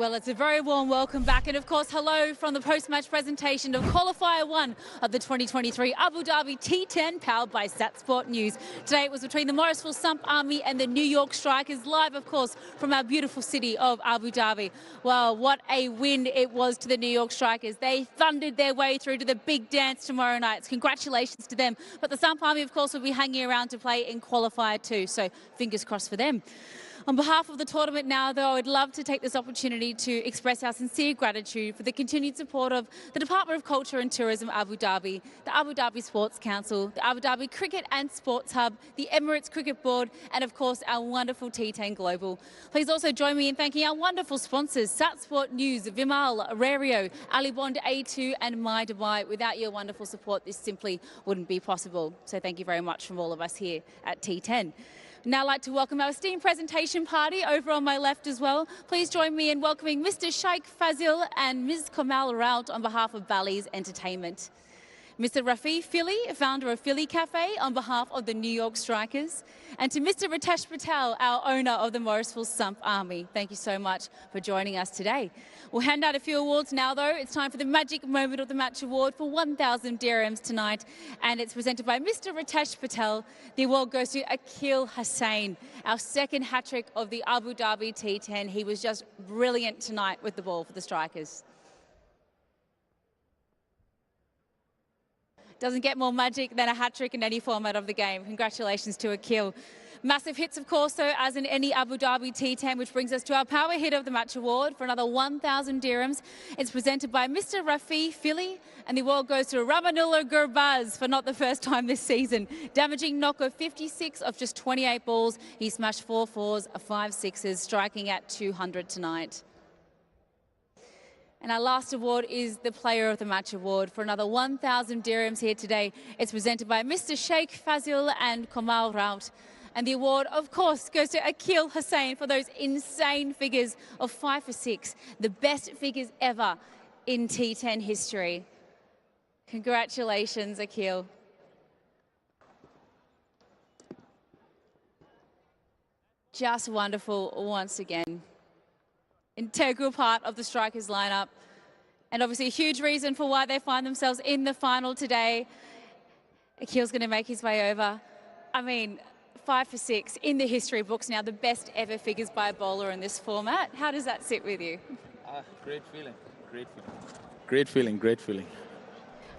Well, it's a very warm welcome back, and of course, hello from the post-match presentation of Qualifier 1 of the 2023 Abu Dhabi T10, powered by SatSport News. Today it was between the Morrisville Sump Army and the New York Strikers, live, of course, from our beautiful city of Abu Dhabi. Well, what a win it was to the New York Strikers. They thundered their way through to the big dance tomorrow night. Congratulations to them. But the Sump Army, of course, will be hanging around to play in Qualifier 2, so fingers crossed for them. On behalf of the tournament now, though, I would love to take this opportunity to express our sincere gratitude for the continued support of the Department of Culture and Tourism Abu Dhabi, the Abu Dhabi Sports Council, the Abu Dhabi Cricket and Sports Hub, the Emirates Cricket Board, and of course our wonderful T10 Global. Please also join me in thanking our wonderful sponsors, SatSport News, Vimal, Aerario, Alibond A2 and My Dubai. Without your wonderful support, this simply wouldn't be possible. So thank you very much from all of us here at T10. Now I'd like to welcome our esteemed presentation party over on my left as well. Please join me in welcoming Mr. Sheikh Fazil and Ms. Kamal Raut on behalf of Bally's Entertainment. Mr. Rafi Philly, founder of Philly Cafe, on behalf of the New York Strikers. And to Mr. Ritesh Patel, our owner of the Morrisville Sump Army. Thank you so much for joining us today. We'll hand out a few awards now, though. It's time for the Magic Moment of the Match Award for 1,000 dirhams tonight. And it's presented by Mr. Ritesh Patel. The award goes to Akil Hussain, our second hat-trick of the Abu Dhabi T10. He was just brilliant tonight with the ball for the Strikers. Doesn't get more magic than a hat-trick in any format of the game. Congratulations to Akil. Massive hits, of course, though, as in any Abu Dhabi T10, which brings us to our Power Hit of the Match Award for another 1,000 dirhams. It's presented by Mr. Rafi Philly, and the award goes to Ramanullah Gurbaz for not the first time this season. Damaging knock of 56 of just 28 balls. He smashed 4 fours, 5 sixes, striking at 200 tonight. And our last award is the Player of the Match Award for another 1,000 dirhams here today. It's presented by Mr. Sheikh Fazil and Kamal Raut. And the award, of course, goes to Akil Hussain for those insane figures of 5 for 6, the best figures ever in T10 history. Congratulations, Akil. Just wonderful once again. Integral part of the Strikers lineup, and obviously a huge reason for why they find themselves in the final today. Akil's going to make his way over. I mean, 5 for 6 in the history books now, the best ever figures by a bowler in this format. How does that sit with you? Great feeling, great feeling. Great feeling, great feeling.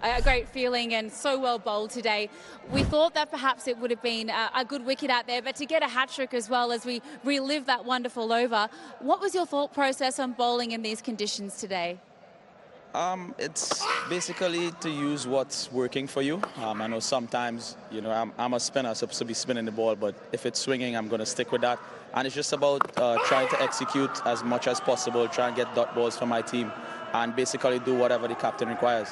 A great feeling, and so well bowled today. We thought that perhaps it would have been a good wicket out there, but to get a hat-trick as well as we relive that wonderful over. What was your thought process on bowling in these conditions today? It's basically to use what's working for you. I know sometimes, you know, I'm a spinner, supposed to be spinning the ball, but if it's swinging, I'm going to stick with that. And it's just about trying to execute as much as possible, try and get dot balls for my team, and basically do whatever the captain requires.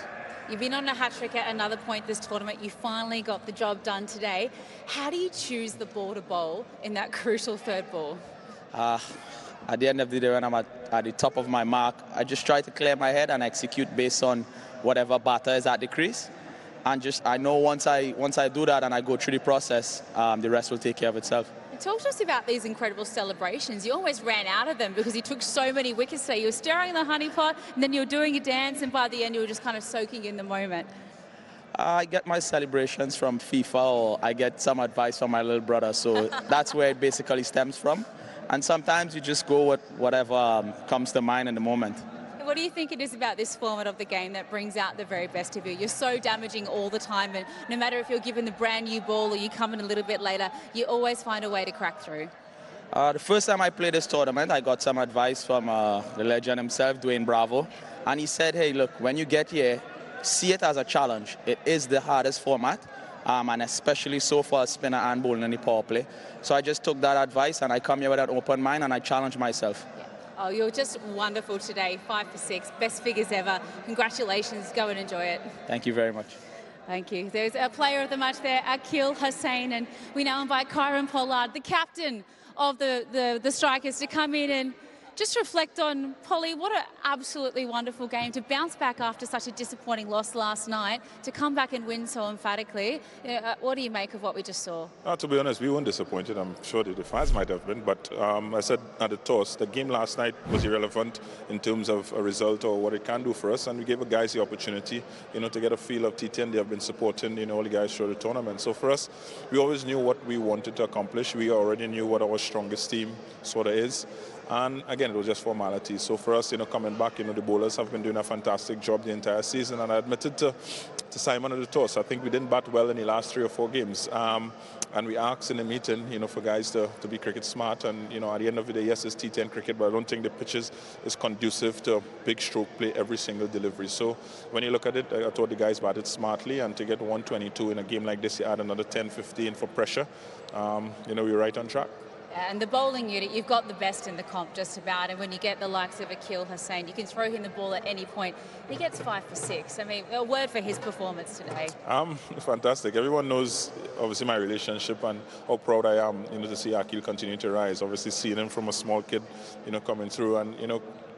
You've been on a hat-trick at another point this tournament. You finally got the job done today. How do you choose the ball to bowl in that crucial third ball? At the end of the day, when I'm at the top of my mark, I just try to clear my head and execute based on whatever batter is at the crease. And just, I know once I do that and I go through the process, the rest will take care of itself. Talk to us about these incredible celebrations. You almost ran out of them because you took so many wickets today. You were staring in the honeypot, and then you were doing a dance, and by the end you were just kind of soaking in the moment. I get my celebrations from FIFA, or I get some advice from my little brother, so that's where it basically stems from. And sometimes you just go with whatever comes to mind in the moment. What do you think it is about this format of the game that brings out the very best of you? You're so damaging all the time, and no matter if you're given the brand new ball or you come in a little bit later, you always find a way to crack through. The first time I played this tournament, I got some advice from the legend himself, Dwayne Bravo, and he said, hey, look, when you get here, see it as a challenge. It is the hardest format, and especially so for a spinner and bowling in the power play. So I just took that advice, and I come here with an open mind, and I challenge myself. Oh, you're just wonderful today. 5 for 6, best figures ever. Congratulations, go and enjoy it. Thank you very much. Thank you. There's a player of the match there, Akil Hussain, and we now invite Kyron Pollard, the captain of the Strikers, to come in and Just reflect on, Polly, what an absolutely wonderful game to bounce back after such a disappointing loss last night, to come back and win so emphatically. What do you make of what we just saw? To be honest, we weren't disappointed. I'm sure the fans might have been, but I said at the toss, the game last night was irrelevant in terms of a result or what it can do for us, and we gave the guys the opportunity, to get a feel of T10. They have been supporting, all the guys through the tournament. So for us, we always knew what we wanted to accomplish. We already knew what our strongest team sort of is. And again, it was just formality. So for us, coming back, the bowlers have been doing a fantastic job the entire season. And I admitted to Simon at the toss, I think we didn't bat well in the last 3 or 4 games. And we asked in the meeting, for guys to be cricket smart. And, at the end of the day, yes, it's T10 cricket, but I don't think the pitches is conducive to big stroke play every single delivery. So when you look at it, I thought the guys batted smartly. And to get 122 in a game like this, you add another 10, 15 for pressure. We're right on track. And the bowling unit, you've got the best in the comp just about, and when you get the likes of Akil Hussain, you can throw him the ball at any point. He gets 5 for 6. I mean, a word for his performance today. Fantastic. Everyone knows, obviously, my relationship and how proud I am, to see Akil continue to rise. Obviously, seeing him from a small kid, coming through and,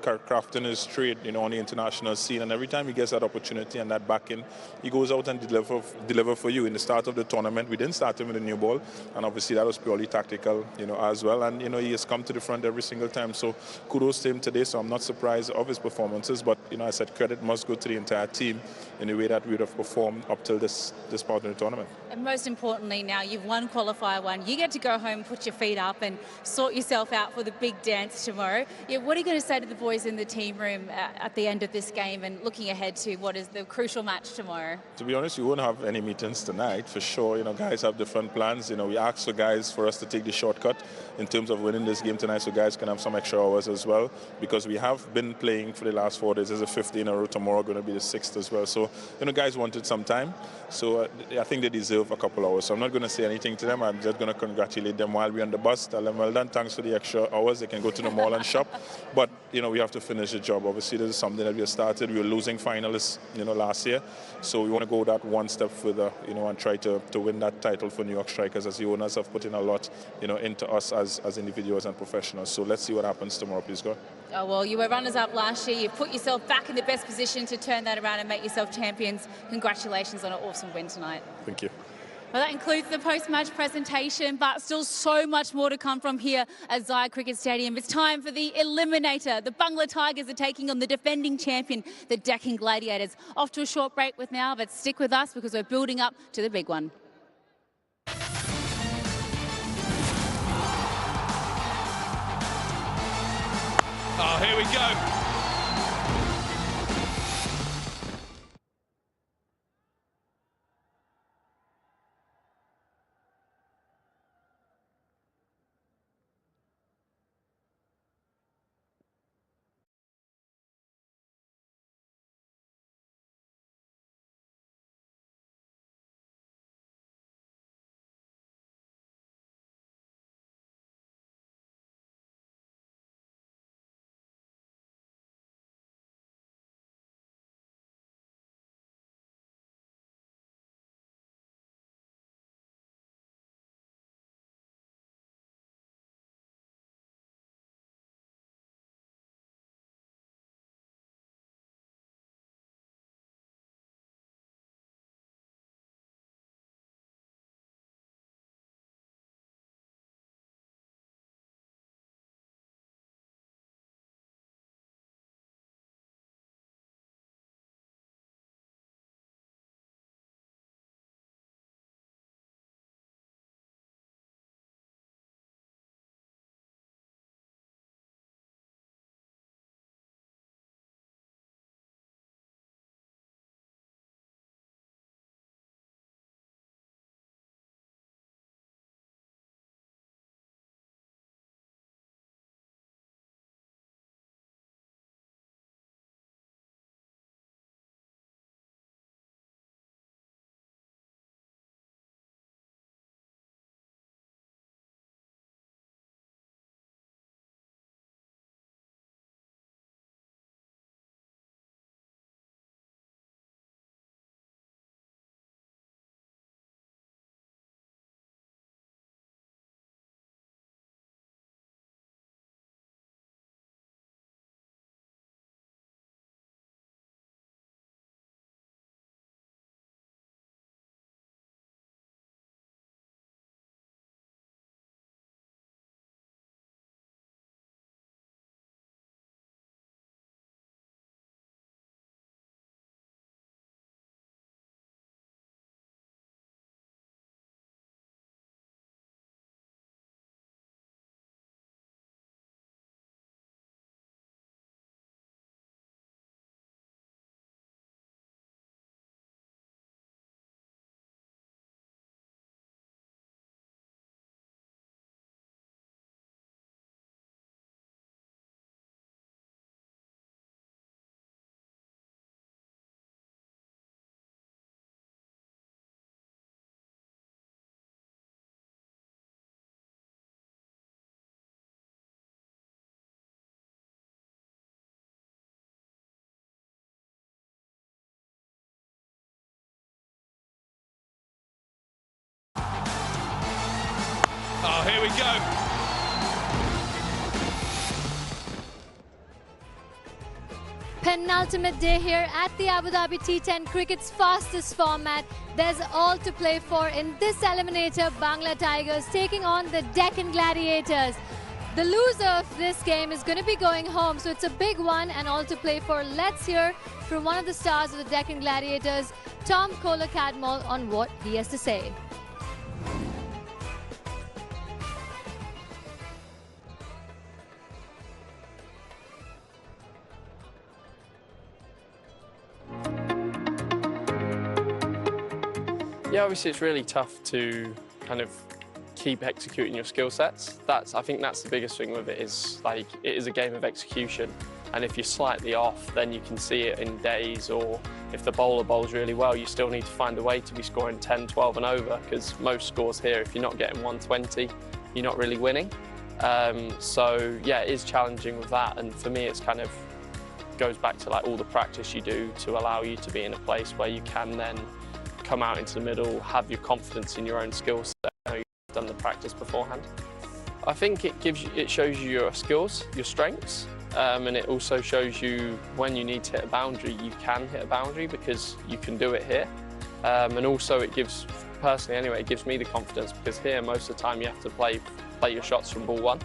crafting his trade, on the international scene. And every time he gets that opportunity and that backing, he goes out and deliver for you. In the start of the tournament, we didn't start him with a new ball, and obviously that was purely tactical, as well. And he has come to the front every single time. So kudos to him today. So I'm not surprised of his performances, but I said credit must go to the entire team in the way that we would have performed up till this part of the tournament. And most importantly, now you've won qualifier 1. You get to go home, put your feet up, and sort yourself out for the big dance tomorrow. What are you going to say to the boys in the team room at the end of this game and looking ahead to what is the crucial match tomorrow? To be honest, we won't have any meetings tonight for sure. Guys have different plans. We asked for guys for us to take the shortcut in terms of winning this game tonight, so guys can have some extra hours as well, because we have been playing for the last 4 days. There's a 5th in a row tomorrow, going to be the 6th as well. So guys wanted some time, so I think they deserve a couple hours. So I'm not going to say anything to them. I'm just going to congratulate them while we're on the bus, tell them well done, thanks for the extra hours. They can go to the mall and shop, but we have to finish the job. Obviously, this is something that we have started. We were losing finalists, last year, so we want to go that one step further, and try to win that title for New York Strikers, as the owners have put in a lot, into us as individuals and professionals. So let's see what happens tomorrow, please God. Oh, well, you were runners-up last year. You've put yourself back in the best position to turn that around and make yourself champions. Congratulations on an awesome win tonight. Thank you. Well, that includes the post-match presentation, but still so much more to come from here at Zaya Cricket Stadium. It's time for the Eliminator. The Bangla Tigers are taking on the defending champion, the Deccan Gladiators. Off to a short break with now, but stick with us because we're building up to the big one. Oh, here we go. we go. Penultimate day here at the Abu Dhabi T10 cricket's fastest format. There's all to play for in this eliminator. Bangla Tigers taking on the Deccan Gladiators. The loser of this game is going to be going home, so it's a big one and all to play for. Let's hear from one of the stars of the Deccan Gladiators, Tom Kohler-Cadmol, on what he has to say. Yeah, obviously it's really tough to kind of keep executing your skill sets. I think that's the biggest thing with it, is like it is a game of execution, and if you're slightly off then you can see it in days, or if the bowler bowls really well you still need to find a way to be scoring 10, 12 and over, because most scores here, if you're not getting 120 you're not really winning. So yeah, it is challenging with that, and for me it's kind of goes back to like all the practice you do to allow you to be in a place where you can then come out into the middle, have your confidence in your own skill set. You've done the practice beforehand. I think it shows you your skills, your strengths, and it also shows you when you need to hit a boundary, you can hit a boundary because you can do it here. And also it gives, personally anyway, it gives me the confidence, because here most of the time you have to play your shots from ball one.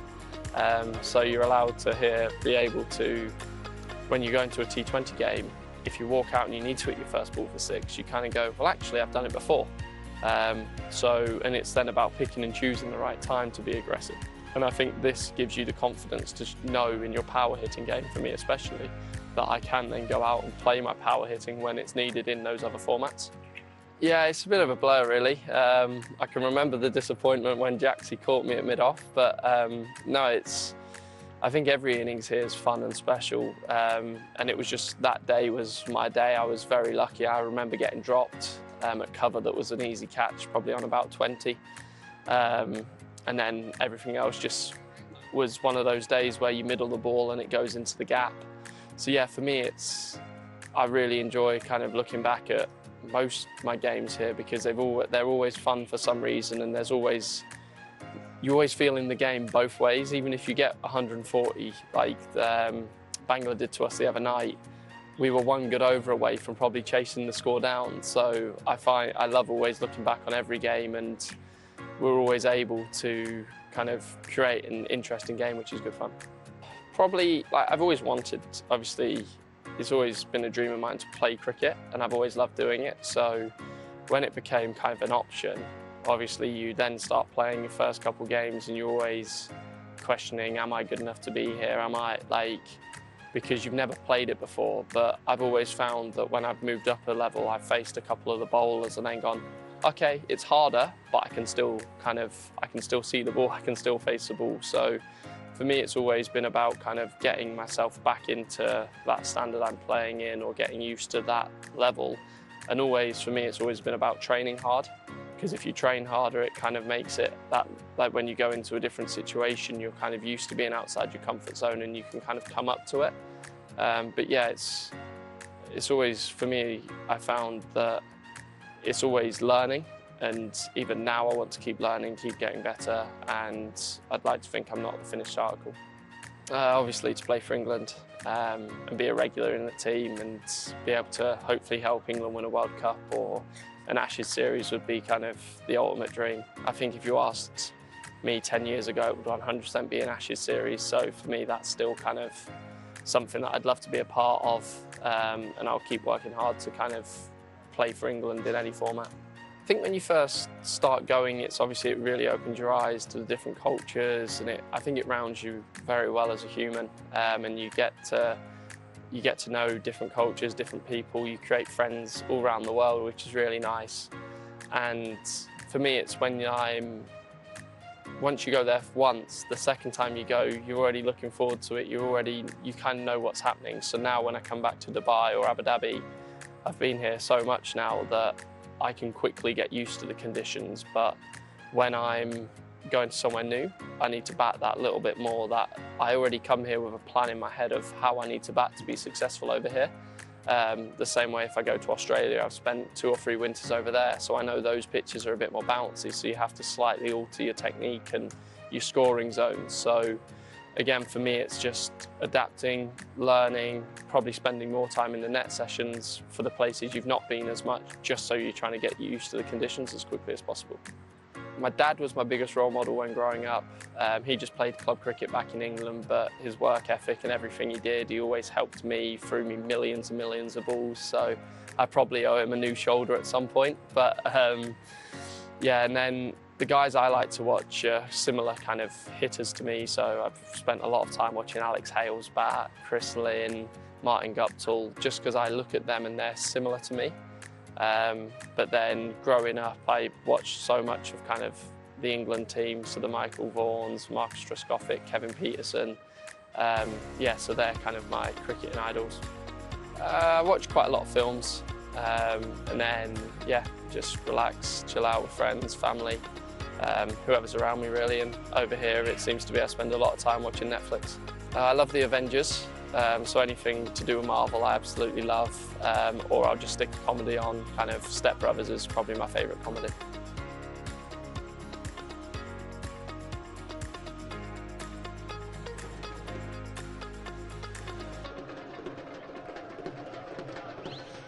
So you're allowed to here be able to, when you go into a T20 game, if you walk out and you need to hit your first ball for 6, you kind of go, well, actually, I've done it before. And it's then about picking and choosing the right time to be aggressive. And I think this gives you the confidence to know in your power hitting game, for me especially, that I can then go out and play my power hitting when it's needed in those other formats. Yeah, it's a bit of a blur, really. I can remember the disappointment when Jaxie caught me at mid-off, but no, I think every innings here is fun and special, and it was just that day was my day. I was very lucky. I remember getting dropped at cover that was an easy catch, probably on about 20, and then everything else just was one of those days where you middle the ball and it goes into the gap. So yeah, for me I really enjoy kind of looking back at most of my games here, because they're always fun for some reason, and you always feel in the game both ways. Even if you get 140, like Bangla did to us the other night, we were one good over away from probably chasing the score down. So I love always looking back on every game, and we're always able to kind of create an interesting game, which is good fun. Probably, like, I've always wanted, obviously, it's always been a dream of mine to play cricket, and I've always loved doing it. So when it became kind of an option, obviously you then start playing your first couple games and you're always questioning, am I good enough to be here? Am I, because you've never played it before. But I've always found that when I've moved up a level, I've faced a couple of the bowlers and then gone, okay, it's harder, but I can still see the ball, I can still face the ball. So for me, it's always been about kind of getting myself back into that standard I'm playing in, or getting used to that level. And always, for me, it's always been about training hard. Because if you train harder, it kind of makes it that, like when you go into a different situation, you're kind of used to being outside your comfort zone and you can kind of come up to it. But yeah, it's always, for me, I found that it's always learning, and even now I want to keep learning, keep getting better, and I'd like to think I'm not the finished article. Obviously to play for England and be a regular in the team and be able to hopefully help England win a World Cup or an Ashes series would be kind of the ultimate dream. I think if you asked me 10 years ago, it would 100% be an Ashes series. So for me, that's still kind of something that I'd love to be a part of, and I'll keep working hard to kind of play for England in any format. I think when you first start going, it really opens your eyes to the different cultures, and I think it rounds you very well as a human, and you get to know different cultures, different people. You create friends all around the world, which is really nice. And for me, it's once you go there once, the second time you go, you're already looking forward to it. You kind of know what's happening. So now when I come back to Dubai or Abu Dhabi, I've been here so much now that I can quickly get used to the conditions. But when I'm going to somewhere new, I need to bat that little bit more. That I already come here with a plan in my head of how I need to bat to be successful over here. The same way if I go to Australia, I've spent 2 or 3 winters over there, so I know those pitches are a bit more bouncy, so you have to slightly alter your technique and your scoring zones. So again, for me, it's just adapting, learning, probably spending more time in the net sessions for the places you've not been as much, just so you're trying to get used to the conditions as quickly as possible. My dad was my biggest role model when growing up. He just played club cricket back in England, but his work ethic and everything he did, he always helped me, threw me millions and millions of balls. So I probably owe him a new shoulder at some point. But yeah, and then the guys I like to watch are similar kind of hitters to me. So I've spent a lot of time watching Alex Hale's bat, Chris Lynn, Martin Guptill, just because I look at them and they're similar to me. But then growing up, I watched so much of kind of the England team, so the Michael Vaughns, Marcus Trescothick, Kevin Peterson. Yeah, so they're kind of my cricketing idols. I watch quite a lot of films, and then, yeah, just relax, chill out with friends, family, whoever's around me really. And over here, it seems to be I spend a lot of time watching Netflix. I love the Avengers. So anything to do with Marvel I absolutely love, or I'll just stick to comedy on. Kind of Step Brothers is probably my favourite comedy.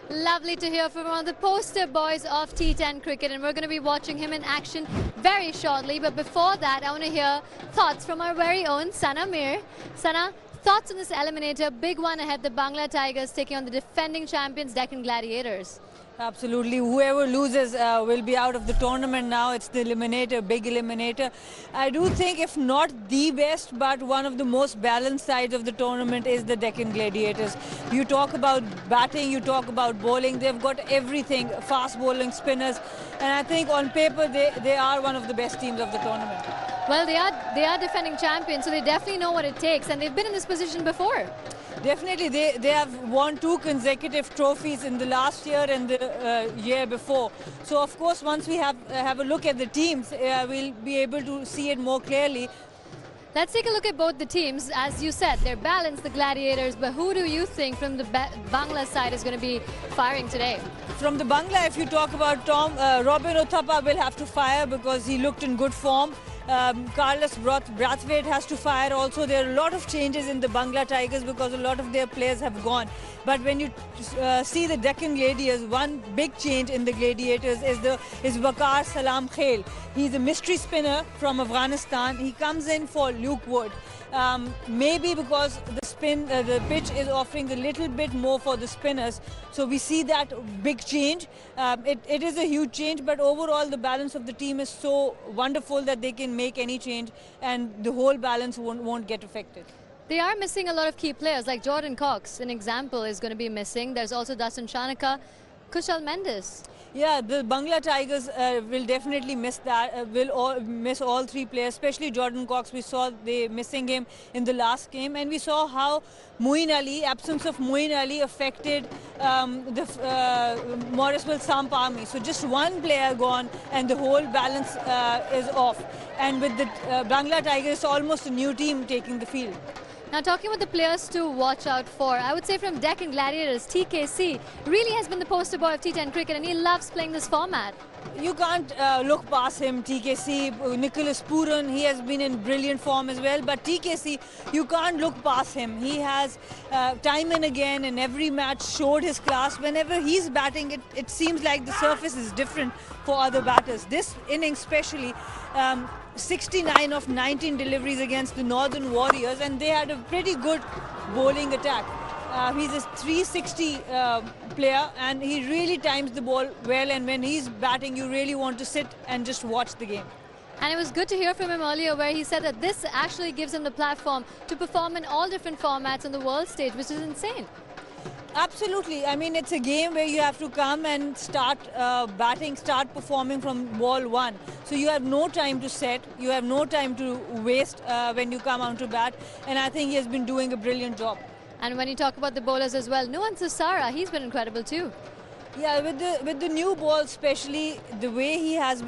Lovely to hear from one of the poster boys of T10 cricket, and we're going to be watching him in action very shortly. But before that, I want to hear thoughts from our very own Sana Mir. Sana, thoughts on this eliminator? Big one ahead, the Bangla Tigers taking on the defending champions, Deccan Gladiators. Absolutely. Whoever loses will be out of the tournament now. It's the eliminator, big eliminator. I do think, if not the best, but one of the most balanced sides of the tournament is the Deccan Gladiators. You talk about batting, you talk about bowling, they've got everything, fast bowling, spinners, and I think on paper they are one of the best teams of the tournament. Well, they are defending champions, so they definitely know what it takes, and they've been in this position before. Definitely, they have won 2 consecutive trophies in the last year and the year before. So, of course, once we have a look at the teams, we'll be able to see it more clearly. Let's take a look at both the teams. As you said, they're balanced, the Gladiators, but who do you think from the Bangla side is going to be firing today? From the Bangla, if you talk about Robin Uthappa will have to fire because he looked in good form. Carlos Brathwaite has to fire also. There are a lot of changes in the Bangla Tigers because a lot of their players have gone. But when you see the Deccan Gladiators, one big change in the Gladiators is Waqar Salam Khail. He's a mystery spinner from Afghanistan. He comes in for Luke Wood. Maybe because the pitch is offering a little bit more for the spinners, so we see that big change. It is a huge change, but overall the balance of the team is so wonderful that they can make any change and the whole balance won't get affected. They are missing a lot of key players, like Jordan Cox, an example, is going to be missing. There's also Dasun Shanaka, Kushal Mendes. Yeah, the Bangla Tigers will definitely miss that. Miss all 3 players, especially Jordan Cox. We saw they missing him in the last game, and we saw how absence of Moeen Ali affected the Morrisville Samp Army. So just one player gone, and the whole balance is off. And with the Bangla Tigers, it's almost a new team taking the field. Now, talking about the players to watch out for, I would say from Deccan Gladiators, TKC really has been the poster boy of T10 cricket, and he loves playing this format. You can't look past him. TKC, Nicholas Pooran, he has been in brilliant form as well. But TKC, you can't look past him. He has time and again in every match showed his class. Whenever he's batting, it seems like the surface is different for other batters. This innings especially, 69 of 19 deliveries against the Northern Warriors, and they had a pretty good bowling attack. He's a 360 player, and he really times the ball well, and when he's batting you really want to sit and just watch the game. And it was good to hear from him earlier where he said that this actually gives him the platform to perform in all different formats on the world stage, which is insane. Absolutely. I mean, it's a game where you have to come and start batting, start performing from ball 1. So you have no time to set, you have no time to waste when you come out to bat, and I think he has been doing a brilliant job. And when you talk about the bowlers as well, Nuwan Sisara, he's been incredible too. Yeah, with the new ball especially, the way he has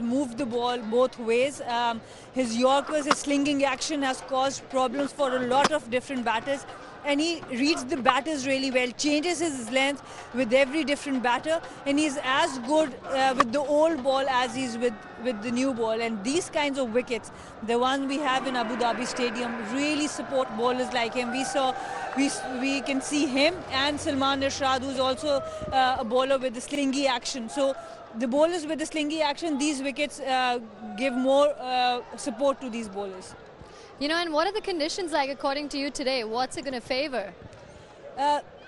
moved the ball both ways. His Yorkers, his slinging action has caused problems for a lot of different batters. and he reads the batters really well, changes his length with every different batter, and he's as good with the old ball as he's with the new ball. And these kinds of wickets, the ones we have in Abu Dhabi Stadium, really support bowlers like him. We can see him and Salman Irshad, who's also a bowler with the slingy action. So the bowlers with the slingy action, these wickets give more support to these bowlers. You know, and what are the conditions like according to you today? What's it going to favor?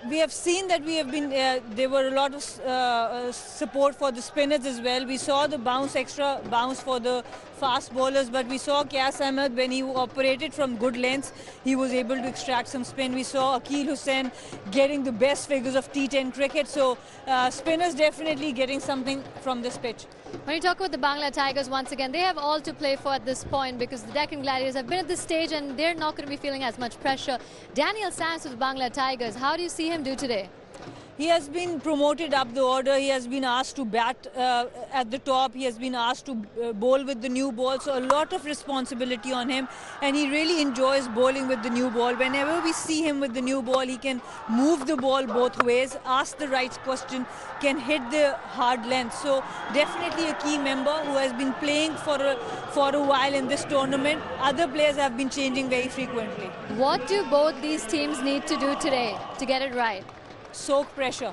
We have seen that we have been, there were a lot of support for the spinners as well. We saw the extra bounce for the fast bowlers, but we saw Qais Ahmed, when he operated from good lengths, he was able to extract some spin. We saw Akil Hussain getting the best figures of T10 cricket. So spinners definitely getting something from this pitch. When you talk about the Bangla Tigers, once again, they have all to play for at this point because the Deccan Gladiators have been at this stage and they're not going to be feeling as much pressure. Daniel Sands with Bangla Tigers, how do you see him do today? He has been promoted up the order. He has been asked to bat at the top. He has been asked to bowl with the new ball. So a lot of responsibility on him. And he really enjoys bowling with the new ball. Whenever we see him with the new ball, he can move the ball both ways, ask the right question, can hit the hard length. So definitely a key member who has been playing for a while in this tournament. Other players have been changing very frequently. What do both these teams need to do today to get it right? Soak pressure.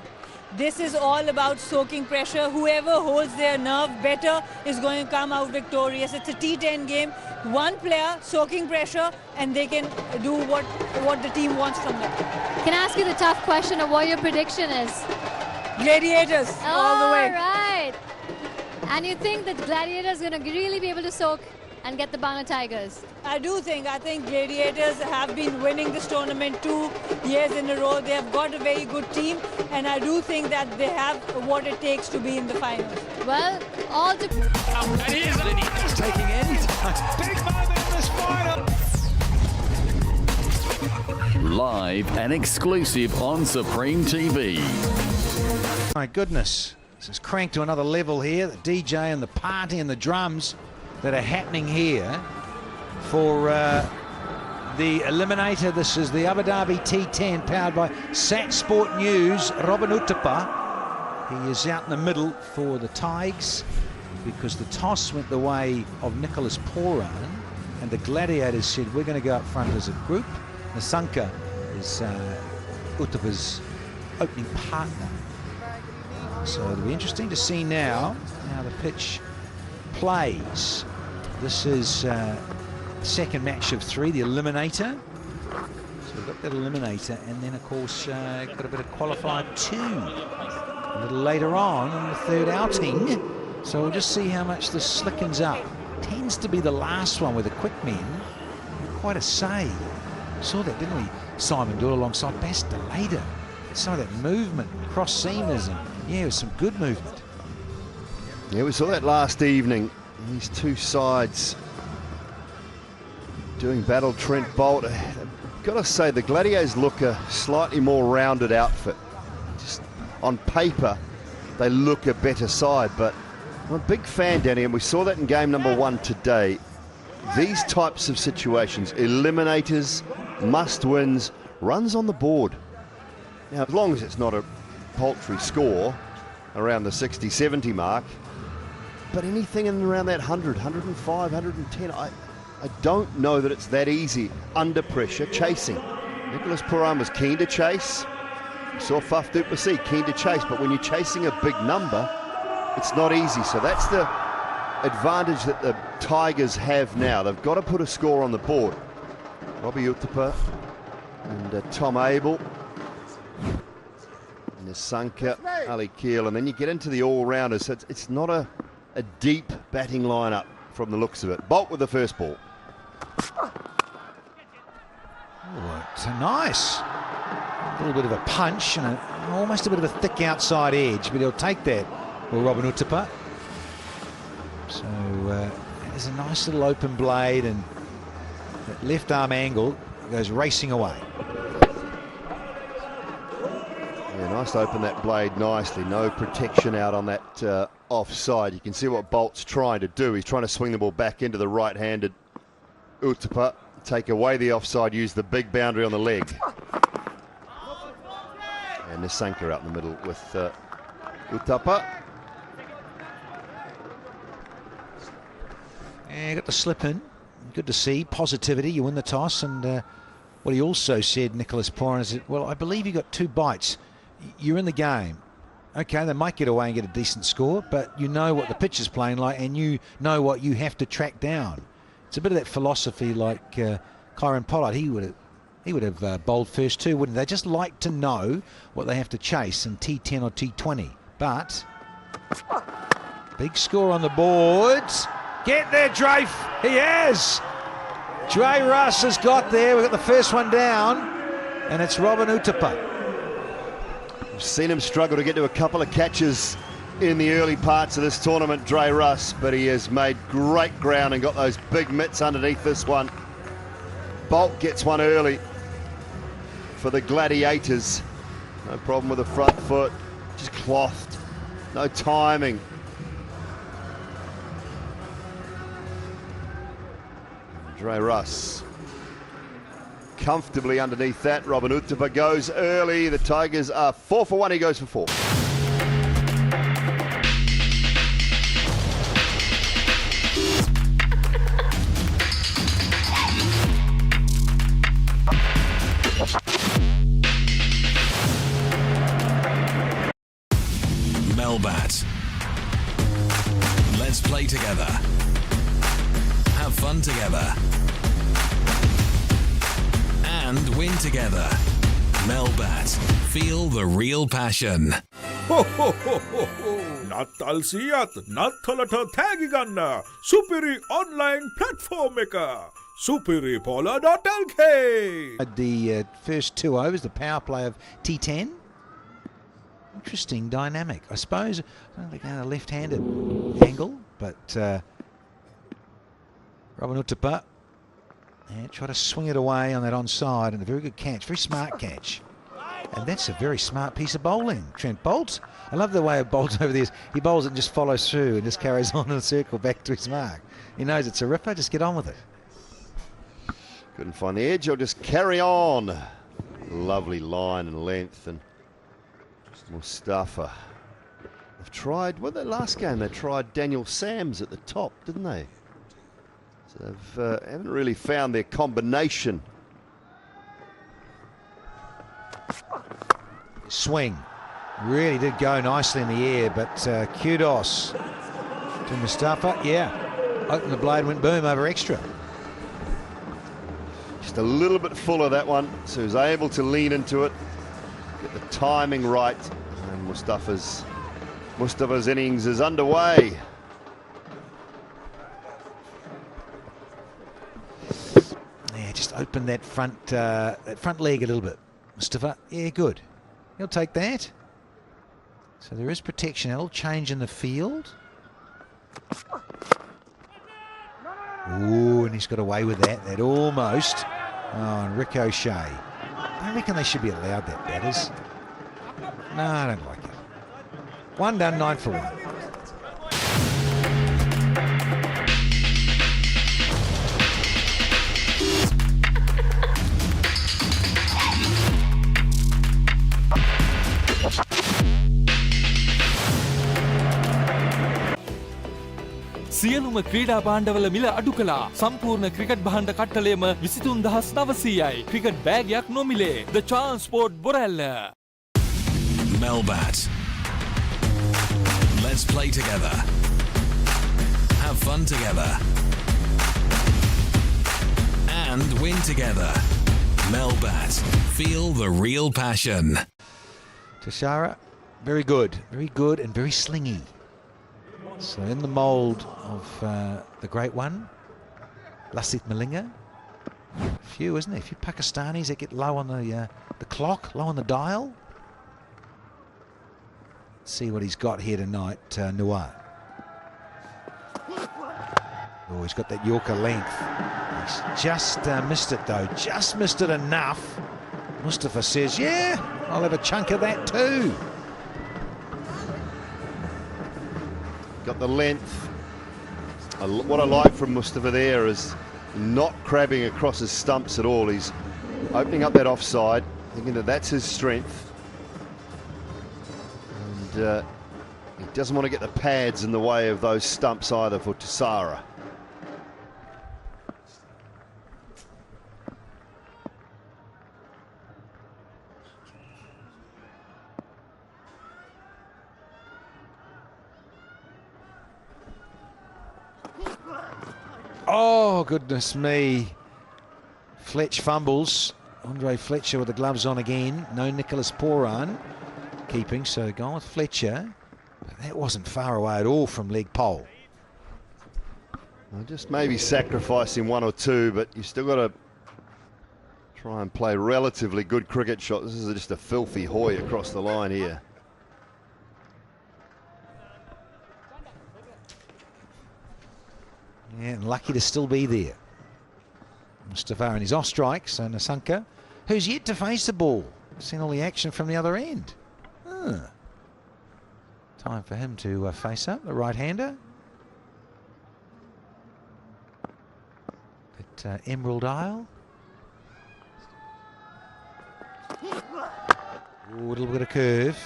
This is all about soaking pressure. Whoever holds their nerve better is going to come out victorious. It's a T10 game. One player soaking pressure and they can do what the team wants from them. Can I ask you the tough question of what your prediction is? Gladiators all the way. All right. And you think that Gladiators are going to really be able to soak and get the Bangla Tigers? I think Gladiators have been winning this tournament 2 years in a row. They have got a very good team, and I do think that they have what it takes to be in the finals. Well, all to... And he is just taking any time. Big moment in this final. Live and exclusive on Supreme TV. My goodness, this is cranked to another level here. The DJ and the party and the drums that are happening here for the Eliminator. This is the Abu Dhabi T10 powered by Sat Sport News. Robin Uthappa, he is out in the middle for the Tigers because the toss went the way of Nicholas Poran and the Gladiators said we're going to go up front as a group. Nasanka is Uthappa's opening partner. So it'll be interesting to see now how the pitch plays. This is second match of 3, the Eliminator. So we've got that Eliminator, and then of course got a bit of qualifier 2 a little later on in the third outing. So we'll just see how much this slickens up. Tends to be the last one with the quick men. Quite a save. Saw that, didn't we? Simon do it alongside Basta later. Some of that movement, cross seamers, and yeah, it was some good movement. Yeah, we saw that last evening. These two sides doing battle. Trent Bolt. I've got to say, the Gladiators look a slightly more rounded outfit. Just on paper, they look a better side, but I'm a big fan, Danny, and we saw that in game number 1 today. These types of situations, eliminators, must-wins, runs on the board. Now, as long as it's not a paltry score around the 60-70 mark, but anything in around that 100, 105, 110, I don't know that it's that easy under pressure chasing. Nicholas Poran was keen to chase. We saw Faf du Plessis keen to chase, but when you're chasing a big number, it's not easy. So that's the advantage that the Tigers have now. They've got to put a score on the board. Robbie Uthappa and Tom Abel. Nasanka, Ali Keel, and then you get into the all-rounders. So it's not a deep batting lineup from the looks of it. Bolt with the first ball. Oh, it's nice. A little bit of a punch and almost a bit of a thick outside edge, but he'll take that. Well, Robin Uthappa. So there's a nice little open blade, and that left arm angle goes racing away. Yeah, nice to open that blade nicely. No protection out on that offside. You can see what Bolt's trying to do. He's trying to swing the ball back into the right-handed Uthappa, take away the offside, use the big boundary on the leg. And Nisanka out in the middle with Utapa. Yeah, got the slip in. Good to see. Positivity. You win the toss. And what he also said, Nicholas Poran, is that, well, I believe you got 2 bites. You're in the game. Okay, they might get away and get a decent score, but you know what the pitch is playing like and you know what you have to track down. It's a bit of that philosophy like Kyron Pollard. He would have bowled first 2, wouldn't they? They just like to know what they have to chase in T10 or T20. But big score on the boards. Get there, Drafe. He has. Dre Russ has got there. We've got the first one down, and it's Robin Utapa. We've seen him struggle to get to a couple of catches in the early parts of this tournament, Dre Russ, but he has made great ground and got those big mitts underneath this one. Bolt gets one early for the Gladiators. No problem with the front foot, just clothed, no timing. Dre Russ comfortably underneath that. Robin Utapa goes early. The Tigers are 4 for 1. He goes for 4. Melbat. Let's play together. Have fun together. And win together. Melbat. Feel the real passion. Ho ho ho ho ho! Natal siyat Natalata Tagigana Superi online platform maker superipola.lk. The first 2 overs, the power play of T10. Interesting dynamic, I suppose. I don't think a left-handed angle, but Robin Utapa try to swing it away on that onside, and a very good catch, very smart catch. And that's a very smart piece of bowling. Trent Boult. I love the way Boult over there. He bowls it and just follows through and just carries on in a circle back to his mark. He knows it's a ripper, just get on with it. Couldn't find the edge, he'll just carry on. Lovely line and length. And Mustafa. They've tried, well, that last game they tried Daniel Sams at the top, didn't they? So they've haven't really found their combination. Swing. Really did go nicely in the air, but kudos to Mustafa. Yeah, opened the blade, went boom over extra. Just a little bit full of that one, so he was able to lean into it, get the timing right, and Mustafa's innings is underway. Yeah, just open that front leg a little bit. Mustafa, yeah, good. He'll take that. So there is protection. A little change in the field. Ooh, and he's got away with that. That almost. Oh, and ricochet. I reckon they should be allowed that, batters. No, I don't like it. 1 done, 9 for 1. සියලුම ක්‍රීඩා භාණ්ඩවල මිල අඩු කළා. සම්පූර්ණ cricket භාණ්ඩ කට්ටලයම 23900යි. Cricket බෑගයක් නොමිලේ. The Transport Borella. Melbat. Let's play together. Have fun together. And win together. Melbat. Feel the real passion. Tashara, very good and very slingy. So in the mould of the great one, Lasith Malinga. A few, isn't there? A few Pakistanis that get low on the clock, low on the dial. Let's see what he's got here tonight, Noir. Oh, he's got that Yorker length. He's just missed it though, just missed it enough. Mustafa says, yeah, I'll have a chunk of that too. Got the length. What I like from Mustafa there is not crabbing across his stumps at all. He's opening up that offside, thinking that that's his strength. he doesn't want to get the pads in the way of those stumps either for Tisara. Oh, goodness me. Fletch fumbles. Andre Fletcher with the gloves on again. No Nicholas Poran keeping, so going with Fletcher. But that wasn't far away at all from leg pole. Well, just maybe sacrificing one or two, but you still got to try and play relatively good cricket shot. This is just a filthy hoy across the line here. Yeah, and lucky to still be there. Mustafa and his off strike, so Nasanka, who's yet to face the ball. Seen all the action from the other end. Time for him to face up, the right-hander. At Emerald Isle. Ooh, a little bit of curve.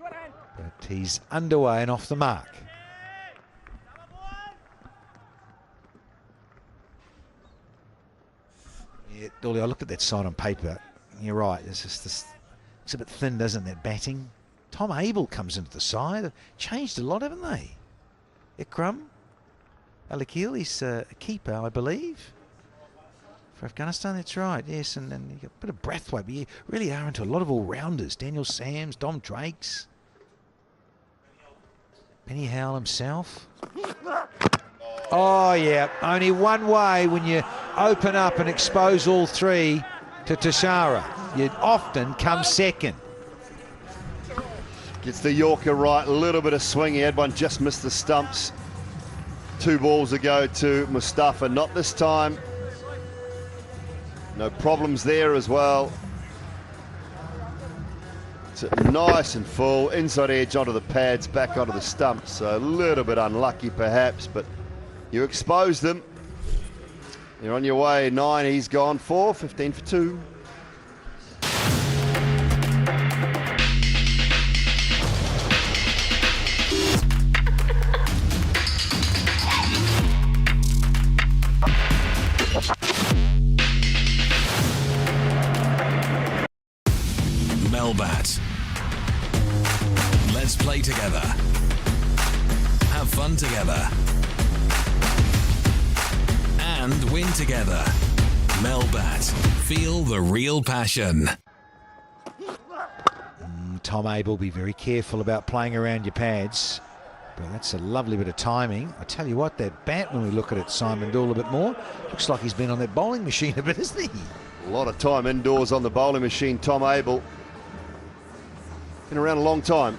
But he's underway and off the mark. Yeah, Dolly, I looked at that side on paper. You're right. It's just this. It's a bit thin, doesn't it, batting? Tom Abel comes into the side. They've changed a lot, haven't they? Ikram Al-Akil, he's a keeper, I believe, for Afghanistan. That's right. Yes, and you got a bit of Brathwaite, but you really are into a lot of all-rounders. Daniel Sams, Dom Drakes, Penny Howell himself. Oh, yeah, only one way when you open up and expose all three to Tisara. You'd often come second. Gets the Yorker right, a little bit of swing. He had one, just missed the stumps. 2 balls ago to Mustafa, not this time. No problems there as well. It's nice and full, inside edge onto the pads, back onto the stumps. So a little bit unlucky perhaps, but you expose them. You're on your way. 9, he's gone 4, 15 for 2. Melbat. Let's play together. Have fun together. And win together. Melbat. Feel the real passion. Tom Abel, be very careful about playing around your pads. But that's a lovely bit of timing. I tell you what, that bat, when we look at it, Simon Dool, a bit more, looks like he's been on that bowling machine a bit, isn't he? A lot of time indoors on the bowling machine, Tom Abel. Been around a long time.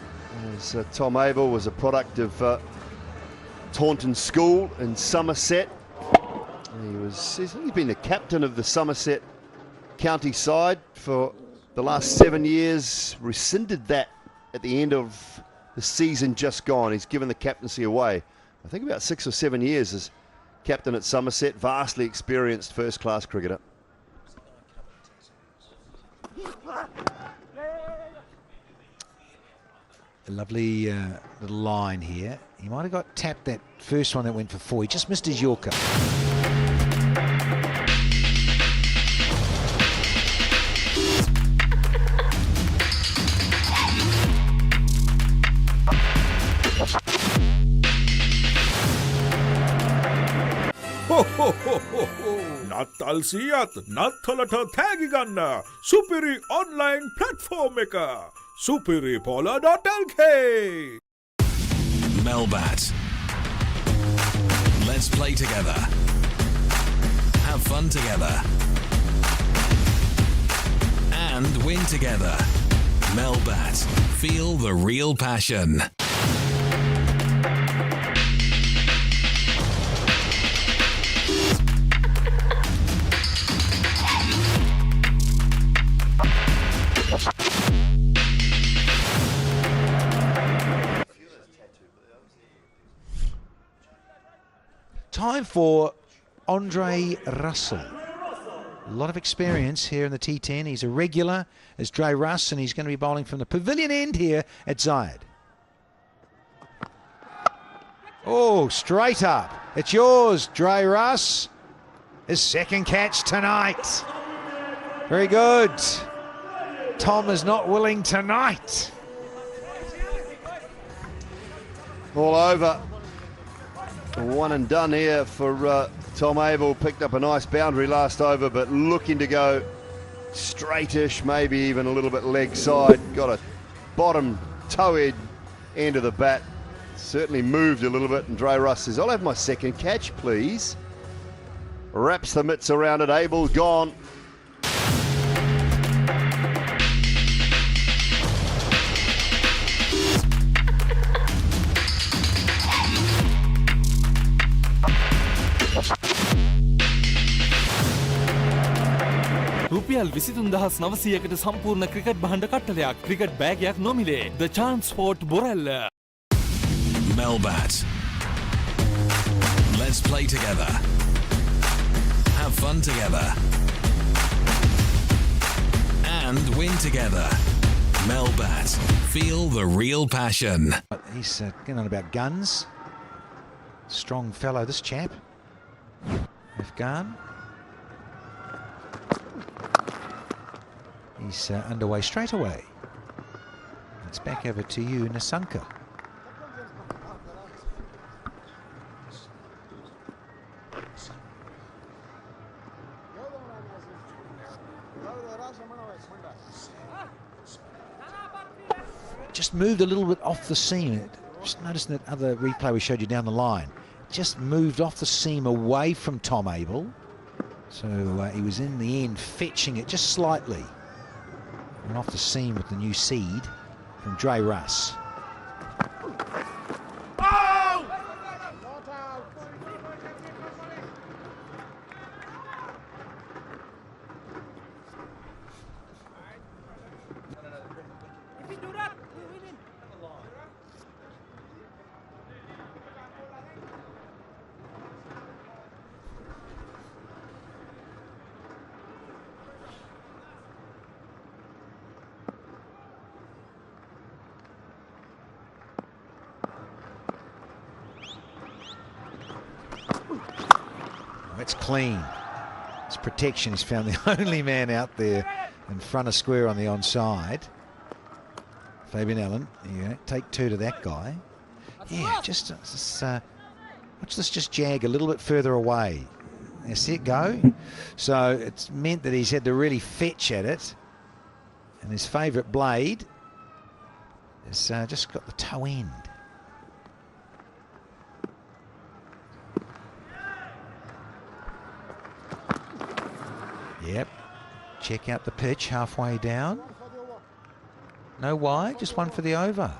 As Tom Abel was a product of Taunton School in Somerset. He's been the captain of the Somerset county side for the last 7 years. Rescinded that at the end of the season just gone. He's given the captaincy away. I think about 6 or 7 years as captain at Somerset. Vastly experienced first-class cricketer. A lovely little line here. He might have got tapped that first one that went for 4. He just missed his Yorker. නත්තල් සියත් නත්තලට තෑගි ගන්න සුපිරි online platform එක superipola.lk. Melbat. Let's play together. Have fun together. And win together. Melbat. Feel the real passion. Time for Andre Russell. A lot of experience here in the T10. He's a regular as Dre Russ, and he's going to be bowling from the pavilion end here at Zayed. Oh, straight up. It's yours, Dre Russ. His second catch tonight. Very good. Tom is not willing tonight. All over. One and done here for Tom Abel. Picked up a nice boundary last over, but looking to go straightish, maybe even a little bit leg side. Got a bottom toe end of the bat. Certainly moved a little bit, and Dre Russ says, I'll have my second catch, please. Wraps the mitts around it. Abel gone. රුපියල් 23,900කට සම්පූර්ණ cricket භාණ්ඩ කට්ටලයක් cricket බෑගයක් නොමිලේ The Transport Borella Melbat. Let's play together. Have fun together. And win together. Melbat. Feel the real passion. He's getting on about guns. Strong fellow, this chap. Afghan. He's underway straight away. It's back over to you, Nasanka. Just moved a little bit off the seam. Just noticed that other replay we showed you down the line. Just moved off the seam away from Tom Abel. So he was in the end fetching it just slightly. And off the seam with the new seed from Dre Russ. It's clean. It's protection. He's found the only man out there in front of square on the onside. Fabian Allen. Yeah, take two to that guy. Yeah, just watch this just jag a little bit further away. Now see it go. So it's meant that he's had to really fetch at it. And his favourite blade has just got the toe end. Yep. Check out the pitch halfway down. No wide, just one for the over.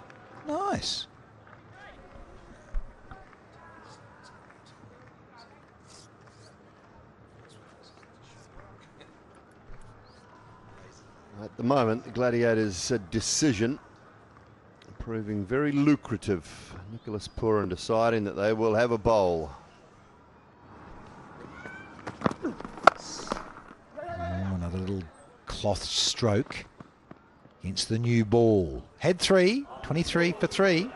Nice. At the moment, the Gladiators' decision proving very lucrative. Nicholas Puran deciding that they will have a bowl. Another little cloth stroke against the new ball. Had 3, 23 for 3.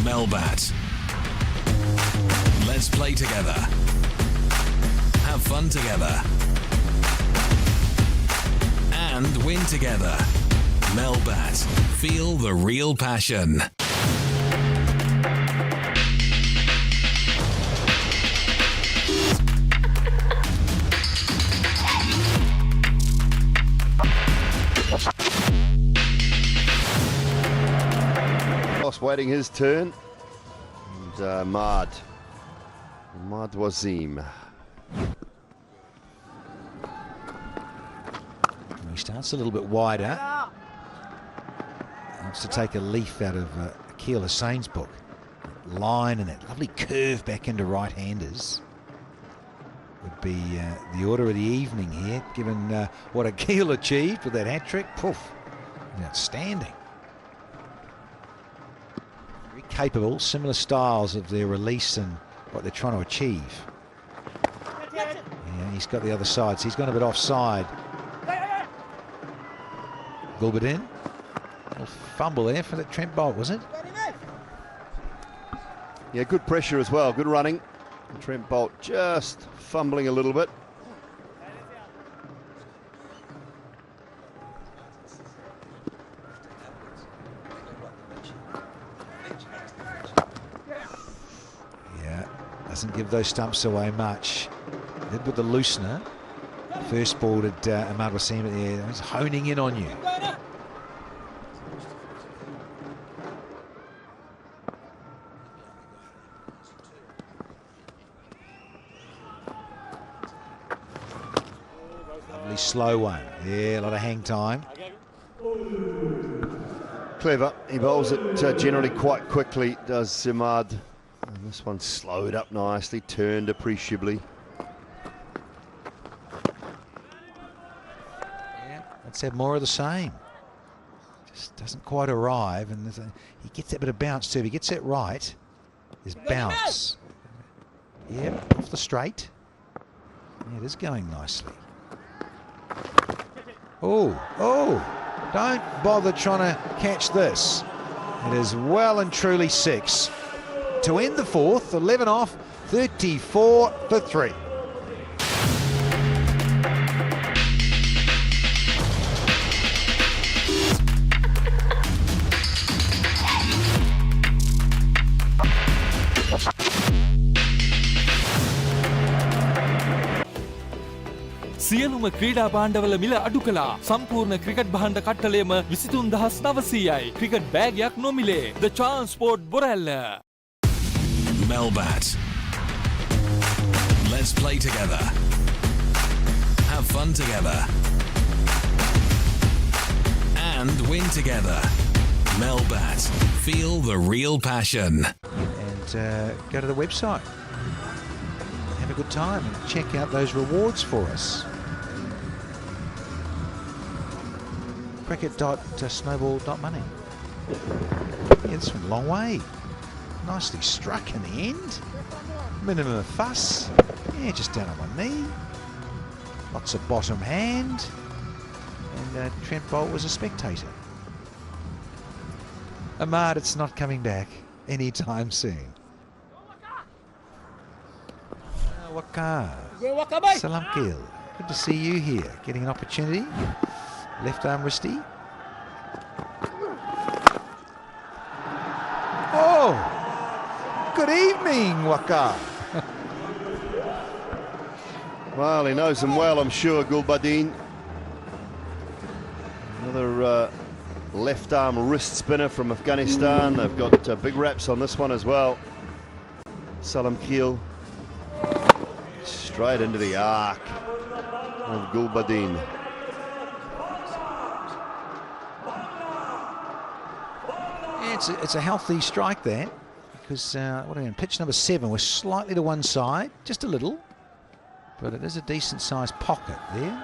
Melbat. Let's play together. Have fun together. And win together. Melbat. Feel the real passion. Waiting his turn. And Mad Wazim. He starts a little bit wider. Wants to take a leaf out of Akil Hussain's book. Line and that lovely curve back into right-handers. be the order of the evening here, given what Akil achieved with that hat-trick. Poof, outstanding. Very capable, similar styles of their release and what they're trying to achieve. Yeah, he's got the other side, so he's gone a bit offside. Gulbadin. A fumble there for that Trent Bolt, was it? Yeah, good pressure as well, good running. Trent Bolt just fumbling a little bit. Yeah, doesn't give those stumps away much. Did with the loosener. First ball at Ahmad Wasim there. He's honing in on you. Lovely slow one. Yeah, a lot of hang time. Clever. He bowls it generally quite quickly, does Ahmad. And this one slowed up nicely, turned appreciably. Let's have more of the same. Just doesn't quite arrive, and he gets that bit of bounce too. If he gets that right, there's bounce. Yep, off the straight. Yeah, it is going nicely. Oh, don't bother trying to catch this. It is well and truly 6. To end the fourth, 11 off, 34 for 3. සියලුම ක්‍රීඩා භාණ්ඩවල මිල අඩු කළා. සම්පූර්ණ cricket භාණ්ඩ කට්ටලයම 23900යි. Cricket බෑගයක් නොමිලේ. The Transport Borella. Melbat. Let's play together. Have fun together. And win together. Melbat. Feel the real passion. And go to the website. Have a good time and check out those rewards for us. Cricket.snowball.money. Yeah, this went a long way. Nicely struck in the end. Minimum of fuss. Yeah, just down on one knee. Lots of bottom hand. And Trent Bolt was a spectator. Ahmad, it's not coming back anytime soon. Waka. Salam Keel. Good to see you here. Getting an opportunity. Left arm wristy. Oh! Good evening, Waka. Well, he knows him well, I'm sure, Gulbadin. Another left arm wrist spinner from Afghanistan. They've got big raps on this one as well. Salam Keel. Straight into the arc of Gulbadin. Yeah, it's a healthy strike there, because what are we in? Pitch number 7 was slightly to one side, just a little, but it is a decent sized pocket there.